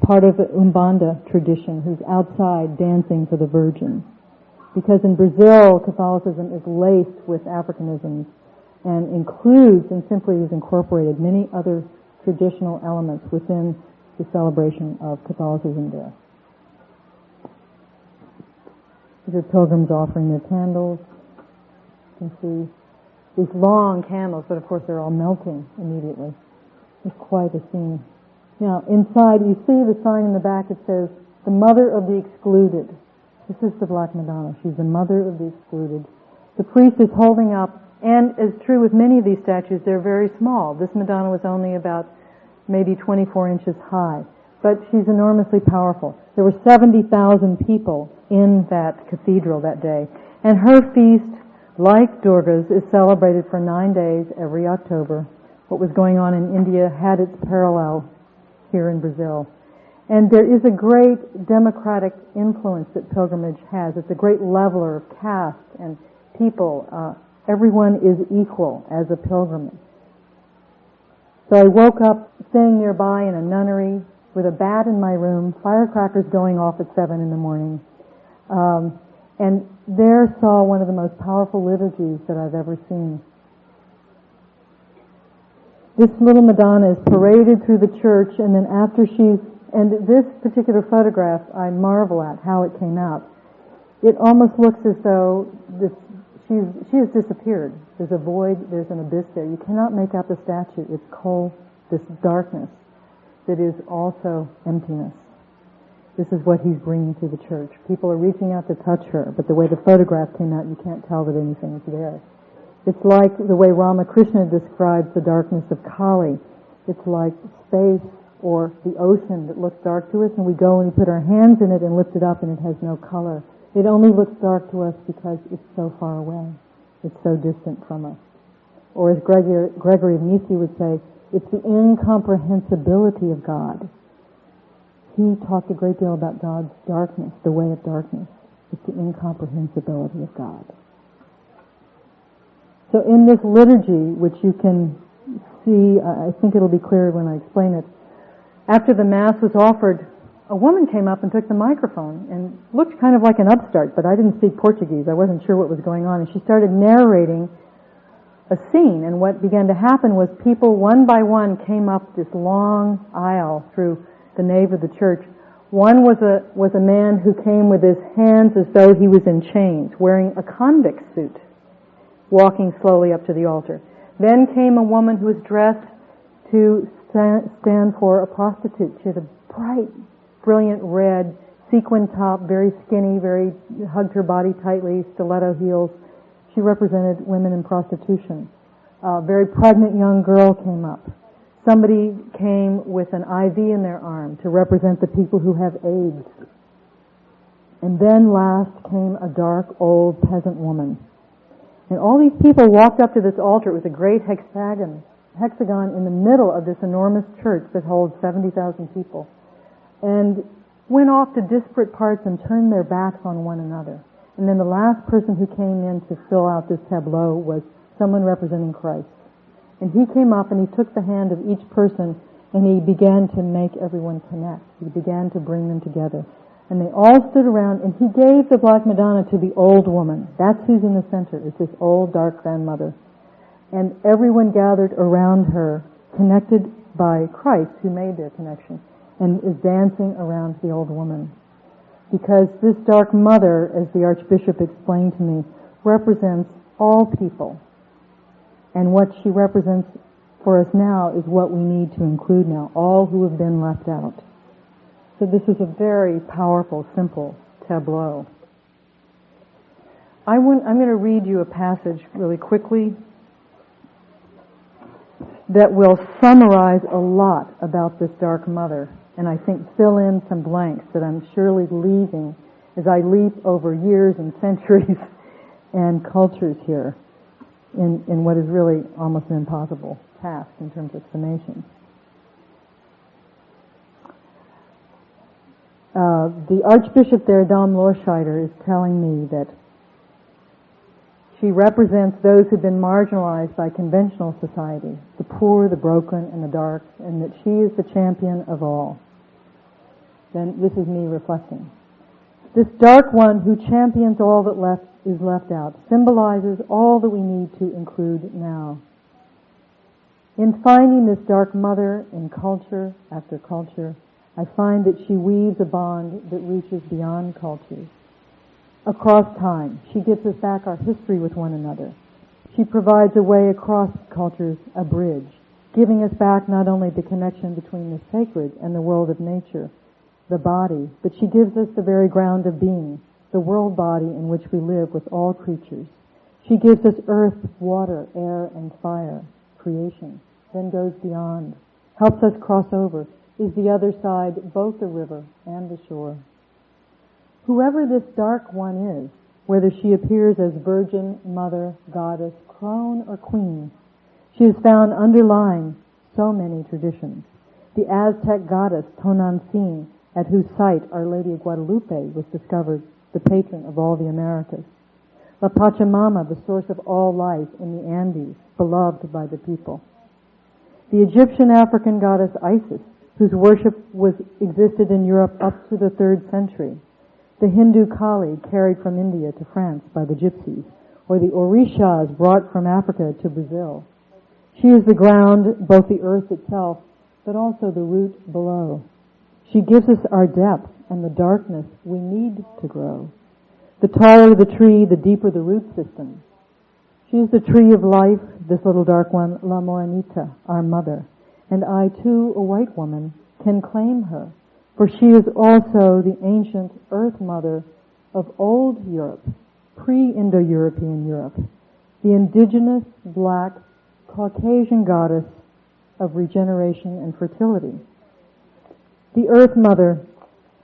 part of the Umbanda tradition, who's outside dancing for the Virgin. Because in Brazil, Catholicism is laced with Africanisms and includes and simply has incorporated many other traditional elements within the celebration of Catholicism there. These are pilgrims offering their candles. You can see these long candles, but of course they're all melting immediately. It's quite a scene. Now, inside, you see the sign in the back. It says, the Mother of the Excluded. This is the Black Madonna. She's the Mother of the Excluded. The priest is holding up, and as true with many of these statues, they're very small. This Madonna was only about maybe 24 inches high, but she's enormously powerful. There were 70,000 people in that cathedral that day, and her feast, like Durga's, is celebrated for 9 days every October. What was going on in India had its parallel here in Brazil. And there is a great democratic influence that pilgrimage has. It's a great leveler of caste and people. Everyone is equal as a pilgrimage. So I woke up staying nearby in a nunnery with a bat in my room, firecrackers going off at 7 in the morning, and there saw one of the most powerful liturgies that I've ever seen. This little Madonna is paraded through the church, and then after and this particular photograph, I marvel at how it came out. It almost looks as though she has disappeared. There's a void, there's an abyss there. You cannot make out the statue. It's cold, this darkness that is also emptiness. This is what he's bringing to the church. People are reaching out to touch her, but the way the photograph came out, you can't tell that anything is there. It's like the way Ramakrishna describes the darkness of Kali. It's like space or the ocean that looks dark to us, and we go and we put our hands in it and lift it up, and it has no color. It only looks dark to us because it's so far away. It's so distant from us. Or as Gregory of Nyssa would say, it's the incomprehensibility of God. He talked a great deal about God's darkness, the way of darkness. It's the incomprehensibility of God. So in this liturgy, which you can see, I think it'll be clear when I explain it, after the Mass was offered, a woman came up and took the microphone and looked kind of like an upstart, but I didn't speak Portuguese. I wasn't sure what was going on. And she started narrating a scene, and what began to happen was people one by one came up this long aisle through the nave of the church. One was a man who came with his hands as though he was in chains, wearing a convict suit, walking slowly up to the altar. Then came a woman who was dressed to stand for a prostitute. She had a bright, brilliant red sequin top, very skinny, hugged her body tightly, stiletto heels. She represented women in prostitution. A very pregnant young girl came up. Somebody came with an IV in their arm to represent the people who have AIDS. And then last came a dark, old peasant woman. And all these people walked up to this altar. It was a great hexagon in the middle of this enormous church that holds 70,000 people, and went off to disparate parts and turned their backs on one another. And then the last person who came in to fill out this tableau was someone representing Christ. And he came up and he took the hand of each person and he began to make everyone connect. He began to bring them together. And they all stood around, and he gave the Black Madonna to the old woman. That's who's in the center. It's this old, dark grandmother. And everyone gathered around her, connected by Christ, who made their connection, and is dancing around the old woman. Because this dark mother, as the Archbishop explained to me, represents all people. And what she represents for us now is what we need to include now, all who have been left out. So this is a very powerful, simple tableau. I'm going to read you a passage really quickly that will summarize a lot about this dark mother, and I think fill in some blanks that I'm surely leaving as I leap over years and centuries and cultures here in what is really almost an impossible task in terms of summation. The Archbishop there, Dom Lorscheider, is telling me that she represents those who've been marginalized by conventional society, the poor, the broken, and the dark, and that she is the champion of all. Then this is me reflecting. This dark one who champions all that is left out symbolizes all that we need to include now. In finding this dark mother in culture after culture, I find that she weaves a bond that reaches beyond cultures. Across time, she gives us back our history with one another. She provides a way across cultures, a bridge, giving us back not only the connection between the sacred and the world of nature, the body, but she gives us the very ground of being, the world body in which we live with all creatures. She gives us earth, water, air, and fire, creation, then goes beyond, helps us cross over, is the other side, both the river and the shore. Whoever this dark one is, whether she appears as virgin, mother, goddess, crone, or queen, she is found underlying so many traditions. The Aztec goddess Tonantzin, at whose site Our Lady of Guadalupe was discovered, the patron of all the Americas. La Pachamama, the source of all life in the Andes, beloved by the people. The Egyptian African goddess Isis, whose worship existed in Europe up to the 3rd century. The Hindu Kali, carried from India to France by the gypsies, or the Orishas brought from Africa to Brazil. She is the ground, both the earth itself, but also the root below. She gives us our depth and the darkness we need to grow. The taller the tree, the deeper the root system. She is the tree of life, this little dark one, La Morenita, our mother. And I, too, a white woman, can claim her, for she is also the ancient earth mother of old Europe, pre-Indo-European Europe, the indigenous black Caucasian goddess of regeneration and fertility. The earth mother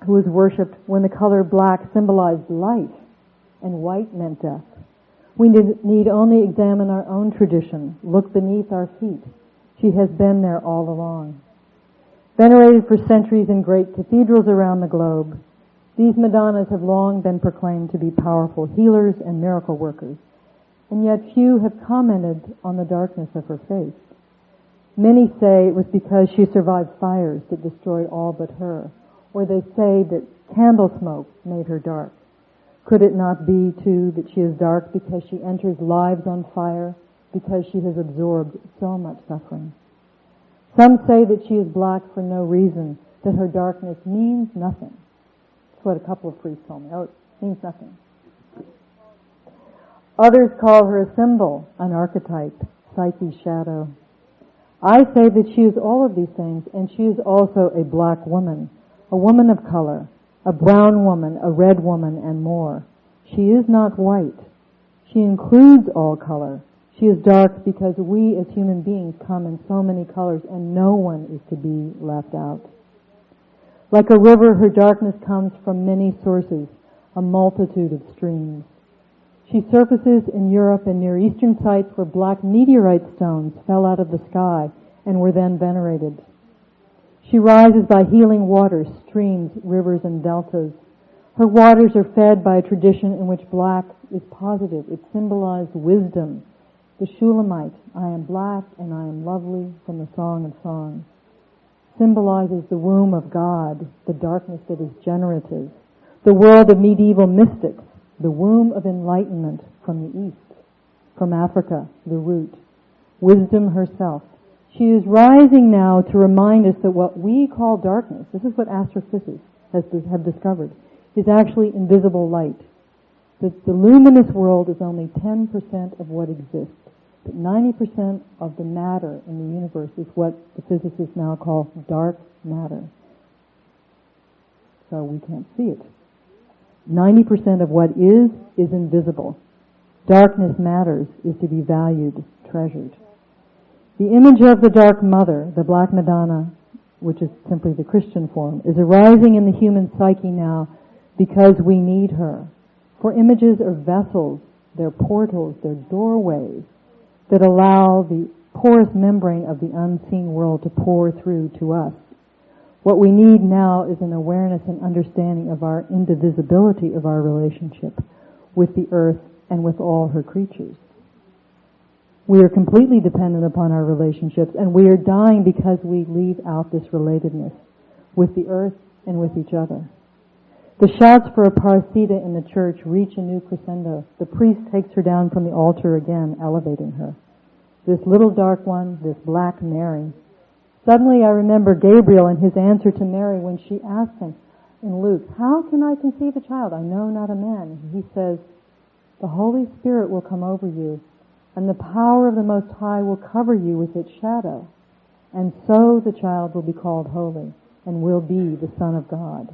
who was worshipped when the color black symbolized life and white meant death. We need only examine our own tradition, look beneath our feet. She has been there all along. Venerated for centuries in great cathedrals around the globe, these Madonnas have long been proclaimed to be powerful healers and miracle workers, and yet few have commented on the darkness of her face. Many say it was because she survived fires that destroyed all but her, or they say that candle smoke made her dark. Could it not be, too, that she is dark because she enters lives on fire, because she has absorbed so much suffering? Some say that she is black for no reason, that her darkness means nothing. That's what a couple of priests told me. Oh, it means nothing. Others call her a symbol, an archetype, Psyche's shadow. I say that she is all of these things, and she is also a black woman, a woman of color, a brown woman, a red woman, and more. She is not white. She includes all color. She is dark because we as human beings come in so many colors, and no one is to be left out. Like a river, her darkness comes from many sources, a multitude of streams. She surfaces in Europe and Near Eastern sites where black meteorite stones fell out of the sky and were then venerated. She rises by healing waters, streams, rivers, and deltas. Her waters are fed by a tradition in which black is positive. It symbolized wisdom. The Shulamite, I am black and I am lovely, from the Song of Songs, symbolizes the womb of God, the darkness that is generative. The world of medieval mystics, the womb of enlightenment from the East, from Africa, the root, wisdom herself. She is rising now to remind us that what we call darkness, this is what astrophysicists have discovered, is actually invisible light. That the luminous world is only 10% of what exists. That 90% of the matter in the universe is what the physicists now call dark matter. So we can't see it. 90% of what is invisible. Darkness matters, is to be valued, treasured. The image of the Dark Mother, the Black Madonna, which is simply the Christian form, is arising in the human psyche now because we need her. For images are vessels, they're portals, they're doorways that allow the porous membrane of the unseen world to pour through to us. What we need now is an awareness and understanding of our indivisibility of our relationship with the earth and with all her creatures. We are completely dependent upon our relationships, and we are dying because we leave out this relatedness with the earth and with each other. The shouts for a parsida in the church reach a new crescendo. The priest takes her down from the altar again, elevating her. This little dark one, this black Mary. Suddenly I remember Gabriel and his answer to Mary when she asked him in Luke, "How can I conceive a child? I know not a man." And he says, "The Holy Spirit will come over you, and the power of the Most High will cover you with its shadow. And so the child will be called holy and will be the Son of God."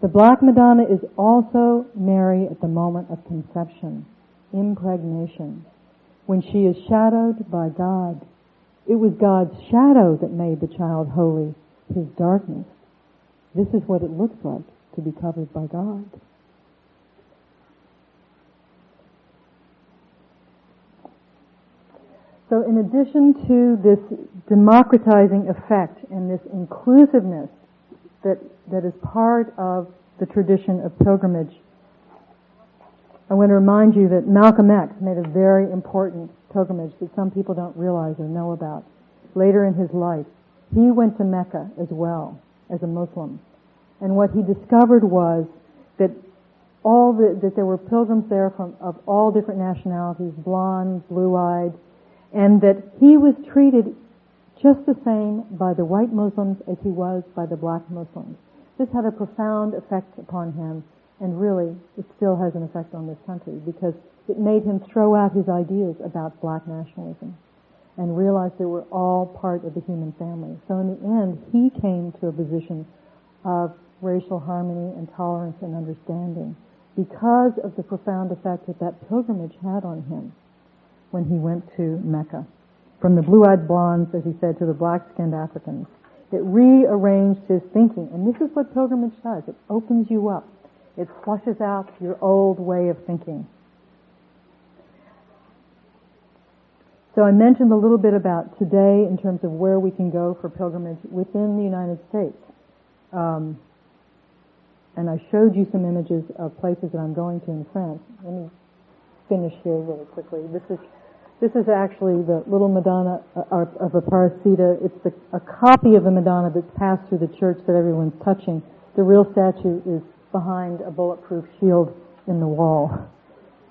The Black Madonna is also Mary at the moment of conception, impregnation, when she is shadowed by God. It was God's shadow that made the child holy, his darkness. This is what it looks like to be covered by God. So in addition to this democratizing effect and this inclusiveness that is part of the tradition of pilgrimage, I want to remind you that Malcolm X made a very important pilgrimage that some people don't realize or know about. Later in his life, he went to Mecca as well as a Muslim. And what he discovered was that that there were pilgrims there of all different nationalities, blonde, blue-eyed, and that he was treated just the same by the white Muslims as he was by the black Muslims. This had a profound effect upon him, and really it still has an effect on this country, because it made him throw out his ideas about black nationalism and realize that we're all part of the human family. So in the end, he came to a position of racial harmony and tolerance and understanding because of the profound effect that that pilgrimage had on him when he went to Mecca. From the blue-eyed blondes, as he said, to the black-skinned Africans. It rearranged his thinking. And this is what pilgrimage does. It opens you up. It flushes out your old way of thinking. So I mentioned a little bit about today in terms of where we can go for pilgrimage within the United States. And I showed you some images of places that I'm going to in France. Let me finish here really quickly. This is actually the little Madonna of Aparecida. It's a copy of the Madonna that's passed through the church that everyone's touching. The real statue is behind a bulletproof shield in the wall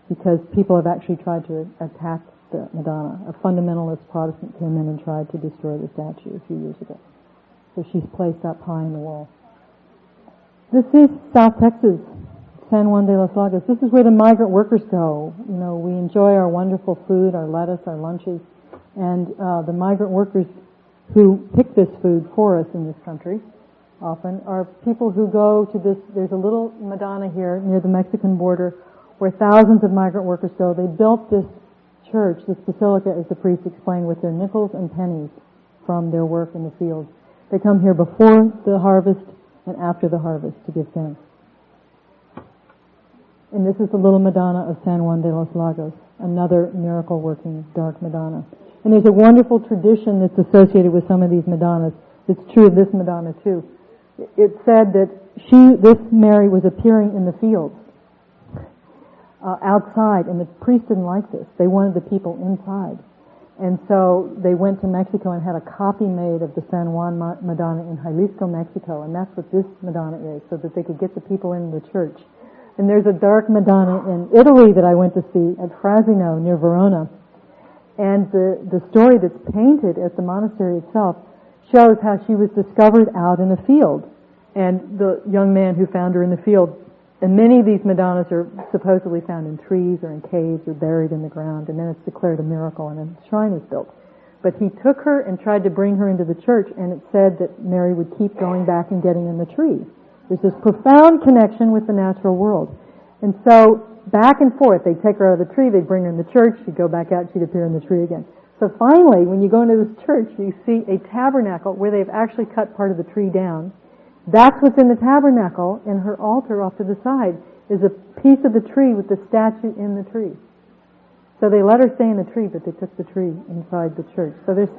because people have actually tried to attack the Madonna. A fundamentalist Protestant came in and tried to destroy the statue a few years ago. So she's placed up high in the wall. This is South Texas, San Juan de los Lagos. This is where the migrant workers go. You know, we enjoy our wonderful food, our lettuce, our lunches, and the migrant workers who pick this food for us in this country often are people who go to this. There's a little Madonna here near the Mexican border where thousands of migrant workers go. They built this church, this basilica, as the priest explained, with their nickels and pennies from their work in the fields. They come here before the harvest and after the harvest to give thanks. And this is the little Madonna of San Juan de los Lagos, another miracle-working dark Madonna. And there's a wonderful tradition that's associated with some of these Madonnas. It's true of this Madonna too. It said that this Mary was appearing in the fields, outside, and the priest didn't like this. They wanted the people inside. And so they went to Mexico and had a copy made of the San Juan Madonna in Jalisco, Mexico, and that's what this Madonna is, so that they could get the people in the church. And there's a dark Madonna in Italy that I went to see at Frasino near Verona. And the story that's painted at the monastery itself shows how she was discovered out in a field. And the young man who found her in the field, and many of these Madonnas are supposedly found in trees or in caves or buried in the ground, and then it's declared a miracle and a shrine is built. But he took her and tried to bring her into the church, and it said that Mary would keep going back and getting in the tree. There's this profound connection with the natural world. And so, back and forth, they'd take her out of the tree, they'd bring her in the church, she'd go back out, she'd appear in the tree again. So finally, when you go into this church, you see a tabernacle where they've actually cut part of the tree down. That's what's in the tabernacle, and her altar off to the side is a piece of the tree with the statue in the tree. So they let her stay in the tree, but they took the tree inside the church. So there's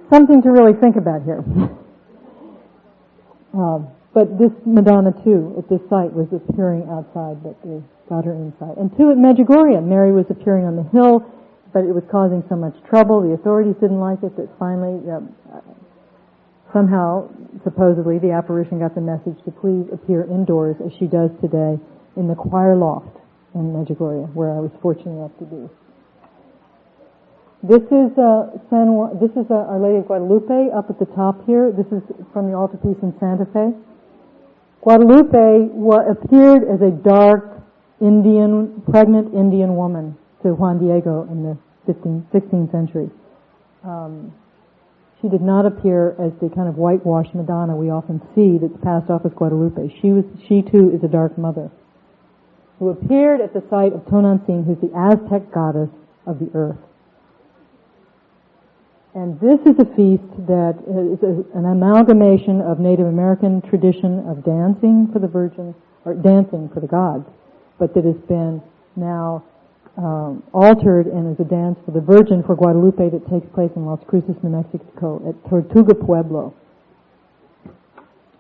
something to really think about here. But this Madonna, too, at this site was appearing outside, but they got her inside. And too, at Medjugorje, Mary was appearing on the hill, but it was causing so much trouble. The authorities didn't like it that finally, somehow, supposedly, the apparition got the message to please appear indoors, as she does today, in the choir loft in Medjugorje, where I was fortunate enough to be. This is Our Lady of Guadalupe up at the top here. This is from the altarpiece in Santa Fe. Guadalupe appeared as a dark pregnant Indian woman to Juan Diego in the 16th century. She did not appear as the kind of whitewashed Madonna we often see that's passed off as Guadalupe. She too is a dark mother who appeared at the site of Tonantzin, who's the Aztec goddess of the earth. And this is a feast that is an amalgamation of Native American tradition of dancing for the Virgin, or dancing for the gods, but that has been now altered and is a dance for the Virgin for Guadalupe that takes place in Las Cruces, New Mexico, at Tortuga Pueblo.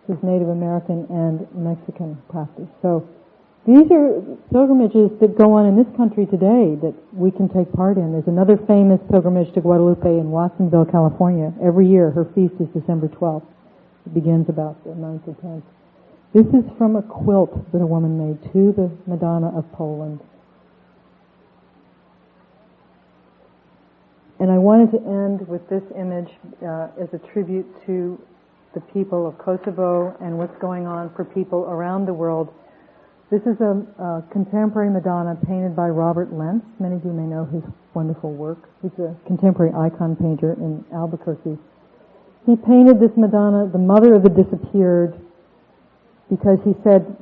This is Native American and Mexican practice. So these are pilgrimages that go on in this country today that we can take part in. There's another famous pilgrimage to Guadalupe in Watsonville, California. Every year, her feast is December 12th. It begins about the 9th or 10th. This is from a quilt that a woman made to the Madonna of Poland. And I wanted to end with this image as a tribute to the people of Kosovo and what's going on for people around the world. This is a contemporary Madonna painted by Robert Lentz. Many of you may know his wonderful work. He's a contemporary icon painter in Albuquerque. He painted this Madonna, the mother of the disappeared, because he said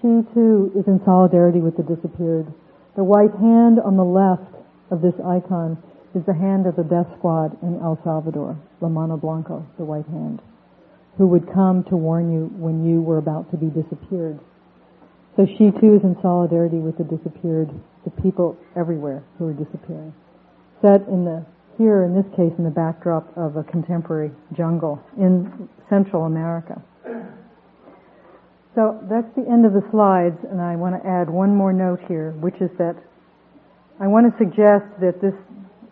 she too is in solidarity with the disappeared. The white hand on the left of this icon is the hand of the death squad in El Salvador, La Mano Blanco, the white hand, who would come to warn you when you were about to be disappeared. So she too is in solidarity with the disappeared, the people everywhere who are disappearing. Set here in this case in the backdrop of a contemporary jungle in Central America. So that's the end of the slides, and I want to add one more note here, which is that I want to suggest that this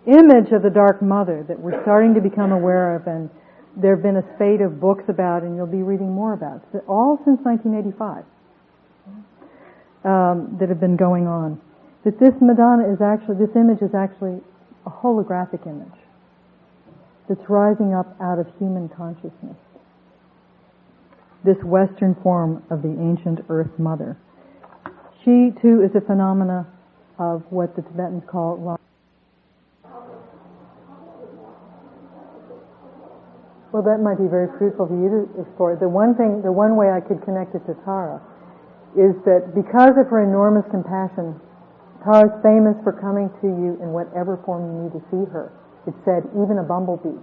image of the Dark Mother that we're starting to become aware of, and there have been a spate of books about, and you'll be reading more about, all since 1985, that have been going on, that this image is actually a holographic image that's rising up out of human consciousness. This Western form of the ancient Earth Mother. She too is a phenomena of what the Tibetans call Well, that might be very fruitful for you to explore. The one way I could connect it to Tara is that because of her enormous compassion, Tara's famous for coming to you in whatever form you need to see her. It said, even a bumblebee.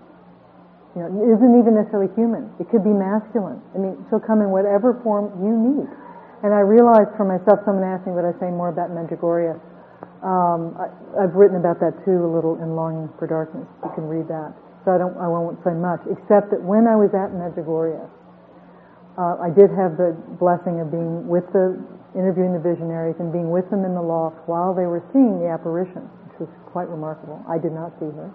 You know, it isn't even necessarily human. It could be masculine. I mean, she'll come in whatever form you need. And I realized for myself, someone asked me would I say more about Medjugorje. I've written about that too a little in Longing for Darkness. You can read that. So I won't say much, except that when I was at Medjugorje, I did have the blessing of being interviewing the visionaries and being with them in the loft while they were seeing the apparition, which was quite remarkable. I did not see her.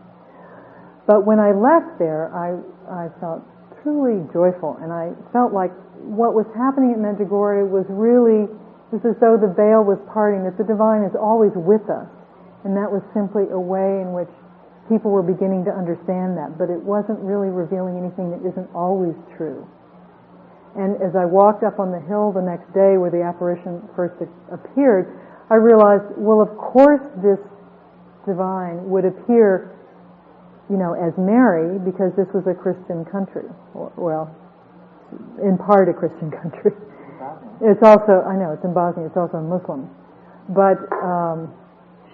But when I left there, I felt truly joyful, and I felt like what was happening at Medjugorje was as though the veil was parting, that the divine is always with us, and that was simply a way in which people were beginning to understand that, but it wasn't really revealing anything that isn't always true. And as I walked up on the hill the next day where the apparition first appeared, I realized, well, of course this divine would appear, as Mary, because this was a Christian country. Well, in part a Christian country. It's also, I know, it's in Bosnia, it's also Muslim. But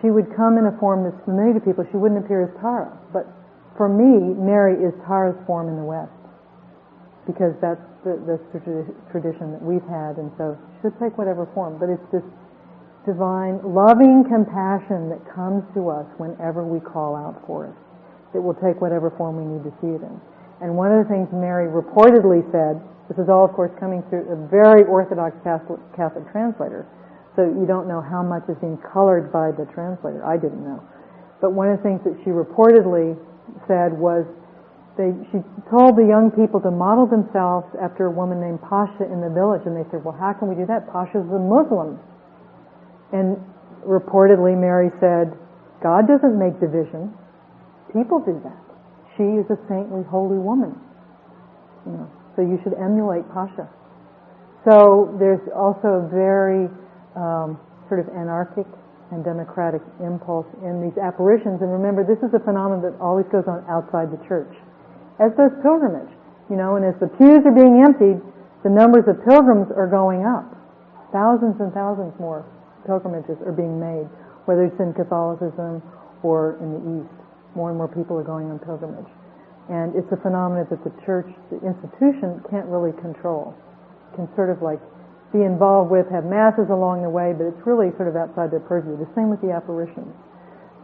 she would come in a form that's familiar to people. She wouldn't appear as Tara. But for me, Mary is Tara's form in the West, because that's the tradition that we've had, and so she'll take whatever form. But it's this divine, loving compassion that comes to us whenever we call out for it. It will take whatever form we need to see it in. And one of the things Mary reportedly said, this is all, of course, coming through a very Orthodox Catholic translator, so you don't know how much is being colored by the translator. I didn't know. But one of the things that she reportedly said was she told the young people to model themselves after a woman named Pasha in the village, and they said, well, how can we do that? Pasha's a Muslim. And reportedly Mary said, God doesn't make division. People do that. She is a saintly, holy woman. So you should emulate Pasha. So there's also a very sort of anarchic and democratic impulse in these apparitions. And remember, this is a phenomenon that always goes on outside the church, as does pilgrimage. And as the pews are being emptied, the numbers of pilgrims are going up. Thousands and thousands more pilgrimages are being made, whether it's in Catholicism or in the East. More and more people are going on pilgrimage. And it's a phenomenon that the church, the institution, can't really control. It can sort of like be involved with, have masses along the way, but it's really sort of outside their purview. The same with the apparitions.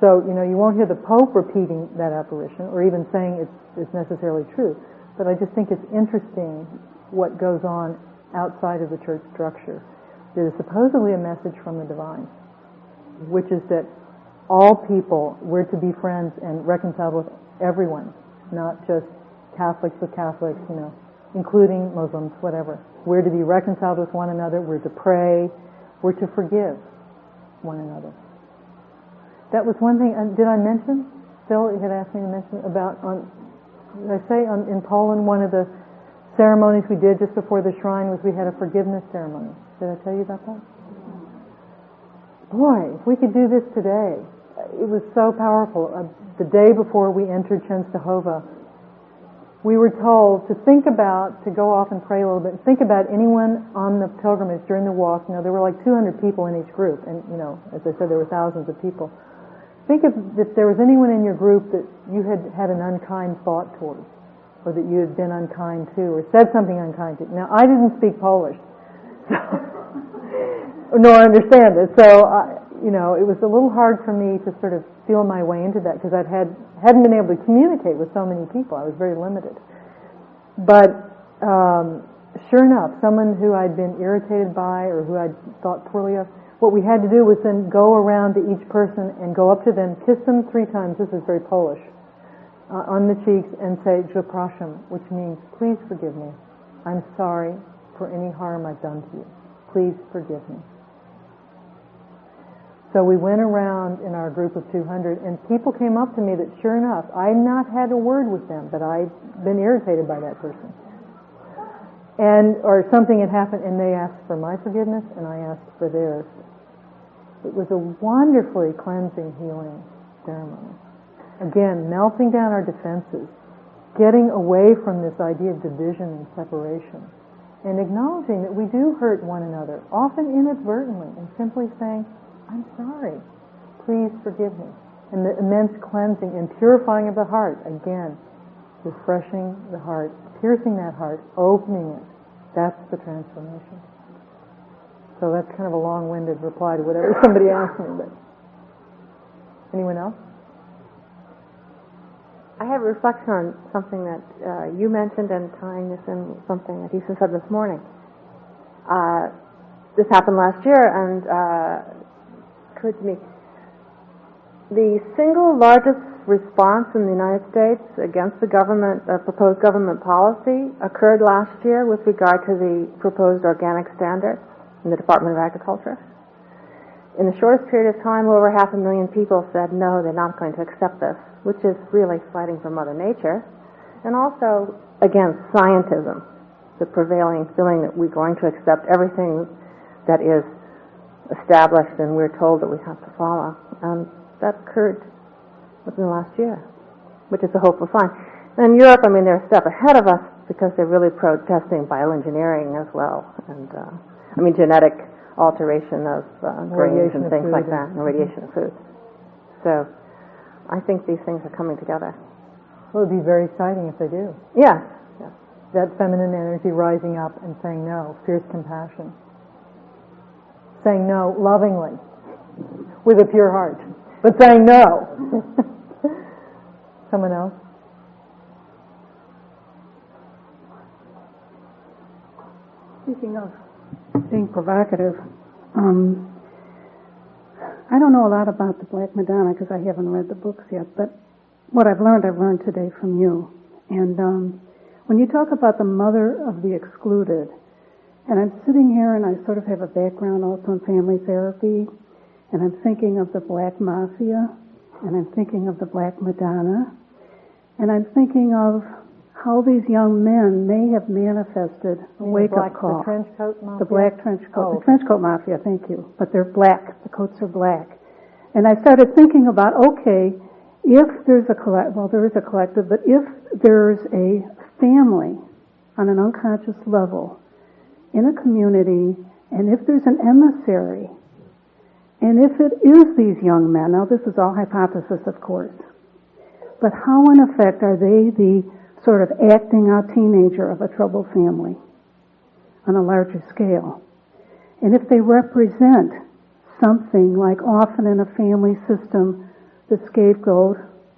So, you won't hear the Pope repeating that apparition or even saying it's necessarily true. But I just think it's interesting what goes on outside of the church structure. There is supposedly a message from the divine, which is that all people, we're to be friends and reconciled with everyone, not just Catholics with Catholics, including Muslims, whatever. We're to be reconciled with one another, we're to pray, we're to forgive one another. That was one thing, did I mention Phil had asked me to mention about, in Poland, one of the ceremonies we did just before the shrine was we had a forgiveness ceremony. Did I tell you about that? Boy, if we could do this today. It was so powerful. The day before we entered Częstochowa, we were told to go off and pray a little bit, and think about anyone on the pilgrimage during the walk. There were like 200 people in each group, and as I said, there were thousands of people. Think if there was anyone in your group that you had an unkind thought towards, or that you had been unkind to, or said something unkind to. Now, I didn't speak Polish, nor understand it, so it was a little hard for me to sort of feel my way into that, because hadn't been able to communicate with so many people. I was very limited. But sure enough, someone who I'd been irritated by or who I'd thought poorly of, what we had to do was then go around to each person and go up to them, kiss them 3 times, this is very Polish, on the cheeks, and say, "Przepraszam," which means, "Please forgive me. I'm sorry for any harm I've done to you. Please forgive me." So we went around in our group of 200, and people came up to me that, sure enough, I had not had a word with them, but I'd been irritated by that person. Or something had happened, and they asked for my forgiveness, and I asked for theirs. It was a wonderfully cleansing, healing ceremony. Again, melting down our defenses, getting away from this idea of division and separation, and acknowledging that we do hurt one another, often inadvertently, and simply saying, "I'm sorry. Please forgive me." And the immense cleansing and purifying of the heart, again, refreshing the heart, piercing that heart, opening it. That's the transformation. So that's kind of a long-winded reply to whatever somebody asked me. But anyone else? I have a reflection on something that you mentioned, and tying this in with something that Ethan said this morning. This happened last year, and occurred to me, the single largest response in the United States against the proposed government policy occurred last year with regard to the proposed organic standards in the Department of Agriculture. In the shortest period of time, over 500,000 people said no, they're not going to accept this, which is really fighting for Mother Nature, and also against scientism, the prevailing feeling that we're going to accept everything that is established and we're told that we have to follow. That occurred within the last year, which is a hopeful sign. And in Europe, they're a step ahead of us because they're really protesting bioengineering as well, and genetic alteration of grains and things like that, and radiation of food. So I think these things are coming together. Well, it would be very exciting if they do. Yes. That feminine energy rising up and saying no, fierce compassion. Saying no lovingly, with a pure heart, but saying no. Someone else? Speaking of being provocative, I don't know a lot about the Black Madonna because I haven't read the books yet, but what I've learned today from you. And when you talk about the mother of the excluded, and I'm sitting here and I sort of have a background also in family therapy, and I'm thinking of the Black Mafia, and I'm thinking of the Black Madonna, and I'm thinking of how these young men may have manifested a wake-up call. The trench coat mafia? The black trench coat. Oh. The trench coat mafia, thank you. But they're black. The coats are black. And I started thinking about, okay, if there's there is a collective, but if there's a family on an unconscious level in a community, and if there's an emissary, and if it is these young men, now this is all hypothesis, of course, but how in effect are they the sort of acting out teenager of a troubled family on a larger scale? And if they represent something like, often in a family system, the scapegoat,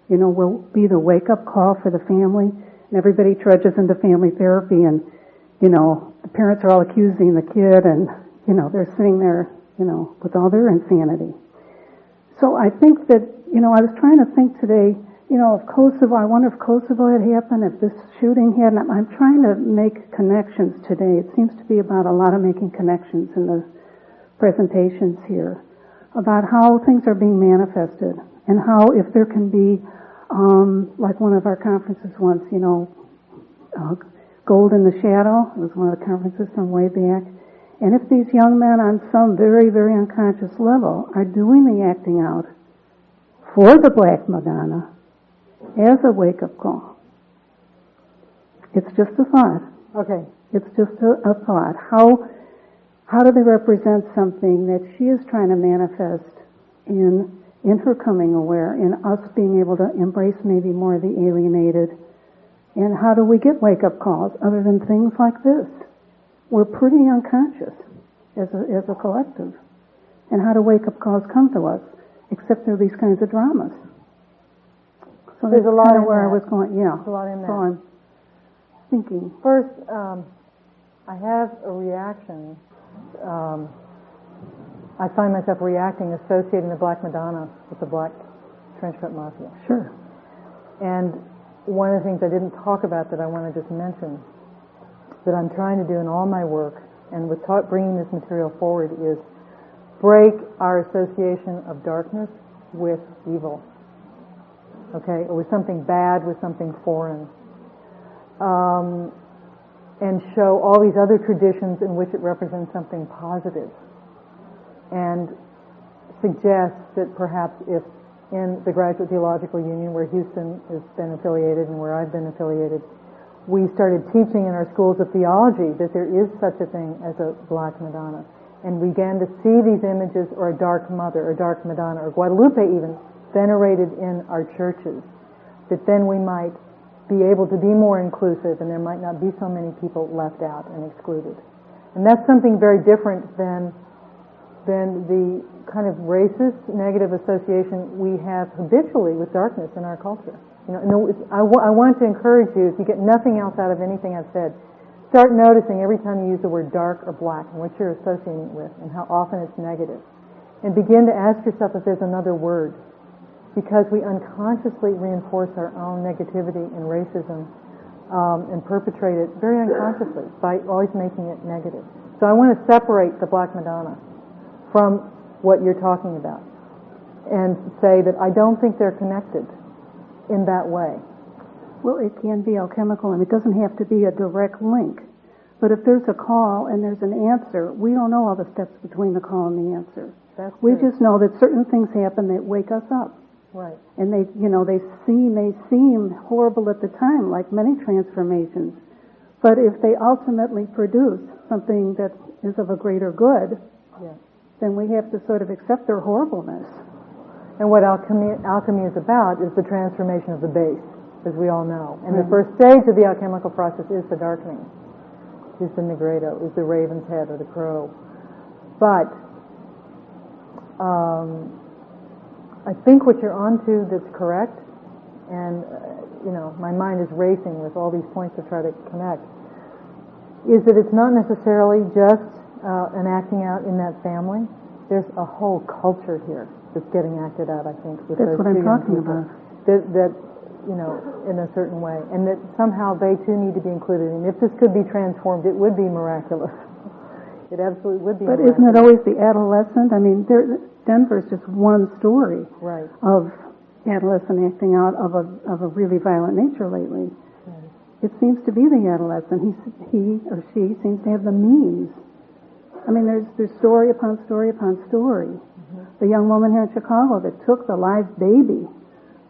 will be the wake-up call for the family, and everybody trudges into family therapy, and, the parents are all accusing the kid, and, they're sitting there, with all their insanity. So I think that, I was trying to think today, of Kosovo. I wonder if Kosovo had happened, if this shooting had. I'm trying to make connections today. It seems to be about a lot of making connections in the presentations here about how things are being manifested, and how if there can be Like one of our conferences once, Gold in the Shadow. It was one of the conferences from way back. And if these young men on some very, very unconscious level are doing the acting out for the Black Madonna as a wake-up call, it's just a thought. Okay. It's just a thought. How do they represent something that she is trying to manifest in her coming aware, in us being able to embrace maybe more of the alienated? And how do we get wake-up calls other than things like this? We're pretty unconscious as a collective. And how do wake-up calls come to us, except through these kinds of dramas? So There's that's a lot kind of in where that. I was going. Yeah. There's a lot in So that. I'm thinking. First, I have a reaction. I find myself reacting, associating the Black Madonna with the Black Trenchcoat Mafia. Sure. And one of the things I didn't talk about that I want to just mention, that I'm trying to do in all my work, and with bringing this material forward, is break our association of darkness with evil. Okay? Or with something bad, with something foreign. And show all these other traditions in which it represents something positive. And suggest that perhaps if in the Graduate Theological Union, where Houston has been affiliated and where I've been affiliated, we started teaching in our schools of theology that there is such a thing as a Black Madonna. And we began to see these images, or a Dark Mother, or Dark Madonna, or Guadalupe even, venerated in our churches. That then we might be able to be more inclusive, and there might not be so many people left out and excluded. And that's something very different than the kind of racist, negative association we have habitually with darkness in our culture. I want to encourage you, if you get nothing else out of anything I've said, start noticing every time you use the word dark or black and what you're associating it with and how often it's negative. And begin to ask yourself if there's another word. Because we unconsciously reinforce our own negativity and racism and perpetrate it very unconsciously by always making it negative. So I want to separate the Black Madonna from what you're talking about and say that I don't think they're connected in that way. Well, it can be alchemical, and it doesn't have to be a direct link. But if there's a call and there's an answer, we don't know all the steps between the call and the answer. We just know that certain things happen that wake us up. Right. And they seem horrible at the time, like many transformations. But if they ultimately produce something that is of a greater good, then we have to sort of accept their horribleness. And what alchemy is about is the transformation of the base, as we all know. And the first stage of the alchemical process is the darkening, is the nigredo, is the raven's head or the crow. But I think what you're onto that's correct, and my mind is racing with all these points to try to connect, is that it's not necessarily just an acting out in that family. There's a whole culture here that's getting acted out, I think, with that's those what I'm two young talking people. about. That in a certain way, and that somehow they too need to be included. And if this could be transformed, it would be miraculous. It absolutely would be. But miraculous. isn't it always the adolescent? I mean, Denver's just one story of adolescent acting out of a really violent nature lately. Right. It seems to be the adolescent. He or she seems to have the means. I mean, there's story upon story upon story. Mm-hmm. The young woman here in Chicago that took the live baby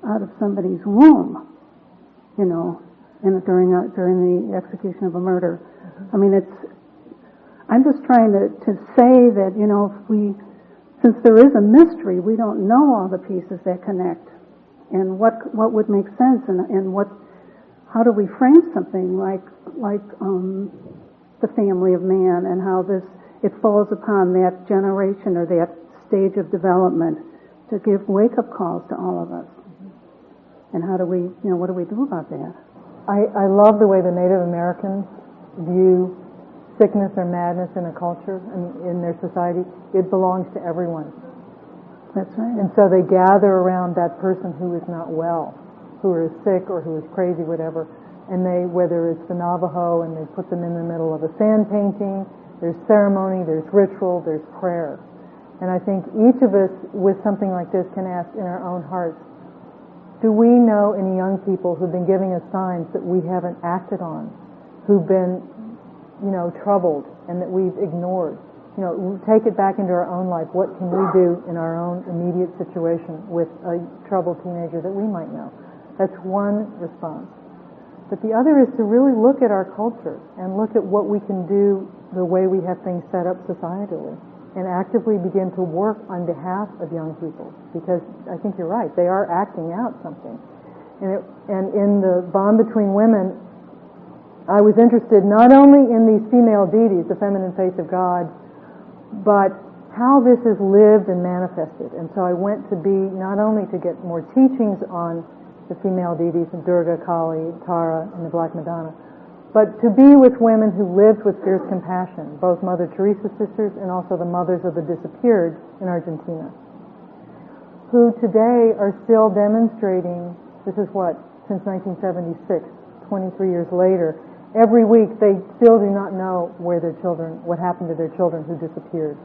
out of somebody's womb, during the execution of a murder. Mm-hmm. I mean, I'm just trying to say that, since there is a mystery, we don't know all the pieces that connect, and what would make sense, and how do we frame something like the family of man, and how it falls upon that generation or that stage of development to give wake-up calls to all of us. And how do we, what do we do about that? I love the way the Native Americans view sickness or madness in a culture, in their society. It belongs to everyone. That's right. And so they gather around that person who is not well, who is sick or who is crazy, whatever. And whether it's the Navajo, and they put them in the middle of a sand painting, there's ceremony, there's ritual, there's prayer. And I think each of us with something like this can ask in our own hearts, Do we know any young people who've been giving us signs that we haven't acted on, who've been, troubled and that we've ignored? Take it back into our own life. What can we do in our own immediate situation with a troubled teenager that we might know? That's one response. But the other is to really look at our culture and look at what we can do the way we have things set up societally, and actively begin to work on behalf of young people, because I think you're right, they are acting out something. And in the Bond Between Women, I was interested not only in these female deities, the feminine face of God, but how this is lived and manifested. And so I went to be, not only to get more teachings on the female deities, Durga, Kali, Tara, and the Black Madonna, but to be with women who lived with fierce compassion, both Mother Teresa's sisters and also the mothers of the disappeared in Argentina, who today are still demonstrating, this is since 1976, 23 years later, every week they still do not know where their children, what happened to their children who disappeared.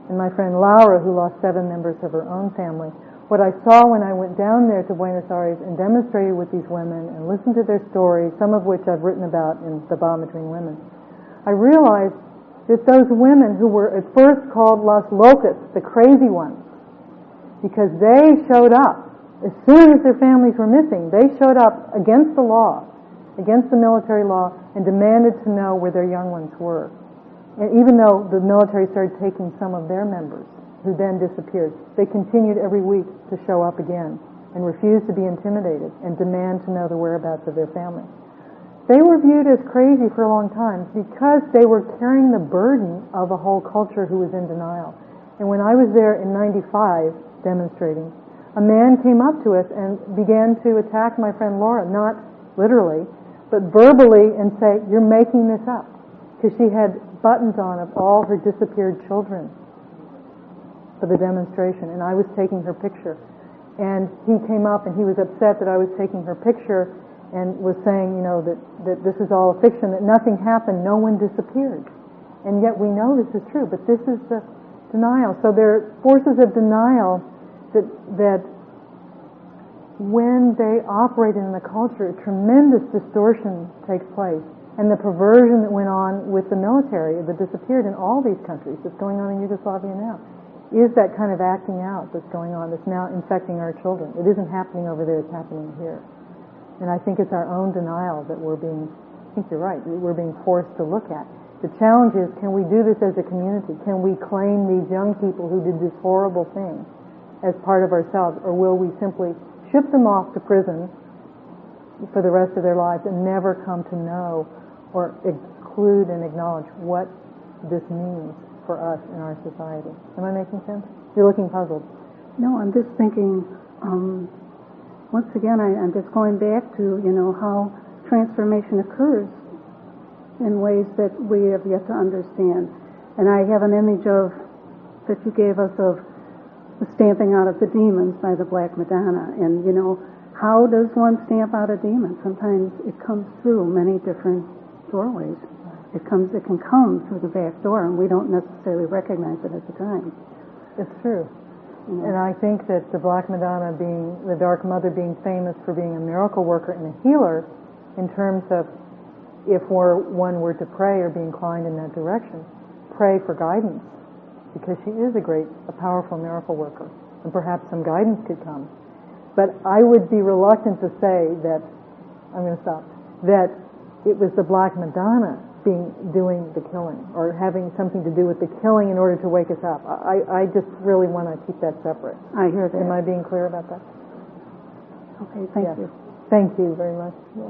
And my friend Laura, who lost 7 members of her own family, what I saw when I went down there to Buenos Aires and demonstrated with these women and listened to their stories, some of which I've written about in The Bond Between Women, I realized that those women who were at first called Las Locas, the crazy ones, because they showed up as soon as their families were missing, they showed up against the law, against the military law, and demanded to know where their young ones were. And even though the military started taking some of their members, who then disappeared, they continued every week to show up again and refused to be intimidated and demand to know the whereabouts of their family. They were viewed as crazy for a long time because they were carrying the burden of a whole culture who was in denial. And when I was there in 95 demonstrating, a man came up to us and began to attack my friend Laura, not literally, but verbally, and say, "You're making this up," because she had buttons on of all her disappeared children for the demonstration, and I was taking her picture. And he came up and he was upset that I was taking her picture and was saying, that this is all a fiction, that nothing happened, no one disappeared. And yet we know this is true, but this is the denial. So there are forces of denial that when they operate in the culture, a tremendous distortion takes place. And the perversion that went on with the military that disappeared in all these countries, that's going on in Yugoslavia now, is that kind of acting out that's going on, that's now infecting our children. It isn't happening over there, it's happening here. And I think it's our own denial that I think you're right, we're being forced to look at. The challenge is, can we do this as a community? Can we claim these young people who did this horrible thing as part of ourselves, or will we simply ship them off to prison for the rest of their lives and never come to know or include and acknowledge what this means for us in our society? Am I making sense? You're looking puzzled. No, I'm just thinking, once again, I'm just going back to, how transformation occurs in ways that we have yet to understand. And I have an image that you gave us of the stamping out of the demons by the Black Madonna. And, how does one stamp out a demon? Sometimes it comes through many different doorways. It can come through the back door, and we don't necessarily recognize it at the time. It's true. And I think that the Black Madonna the Dark Mother being famous for being a miracle worker and a healer, in terms of if one were to pray or be inclined in that direction, pray for guidance, because she is a powerful miracle worker, and perhaps some guidance could come. But I would be reluctant to say that it was the Black Madonna doing the killing, or having something to do with the killing in order to wake us up. I just really want to keep that separate. I hear that. Am I being clear about that? Okay, thank you. Thank you very much. Yeah.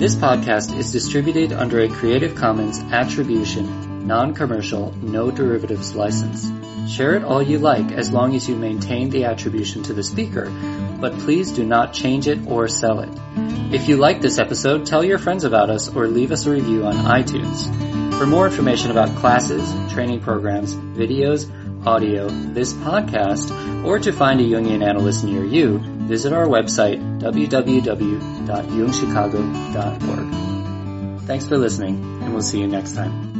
This podcast is distributed under a Creative Commons Attribution, Non-Commercial, No Derivatives license. Share it all you like as long as you maintain the attribution to the speaker, but please do not change it or sell it. If you like this episode, tell your friends about us or leave us a review on iTunes. For more information about classes, training programs, videos, audio, this podcast, or to find a Jungian analyst near you, visit our website, www.jungchicago.org. Thanks for listening, and we'll see you next time.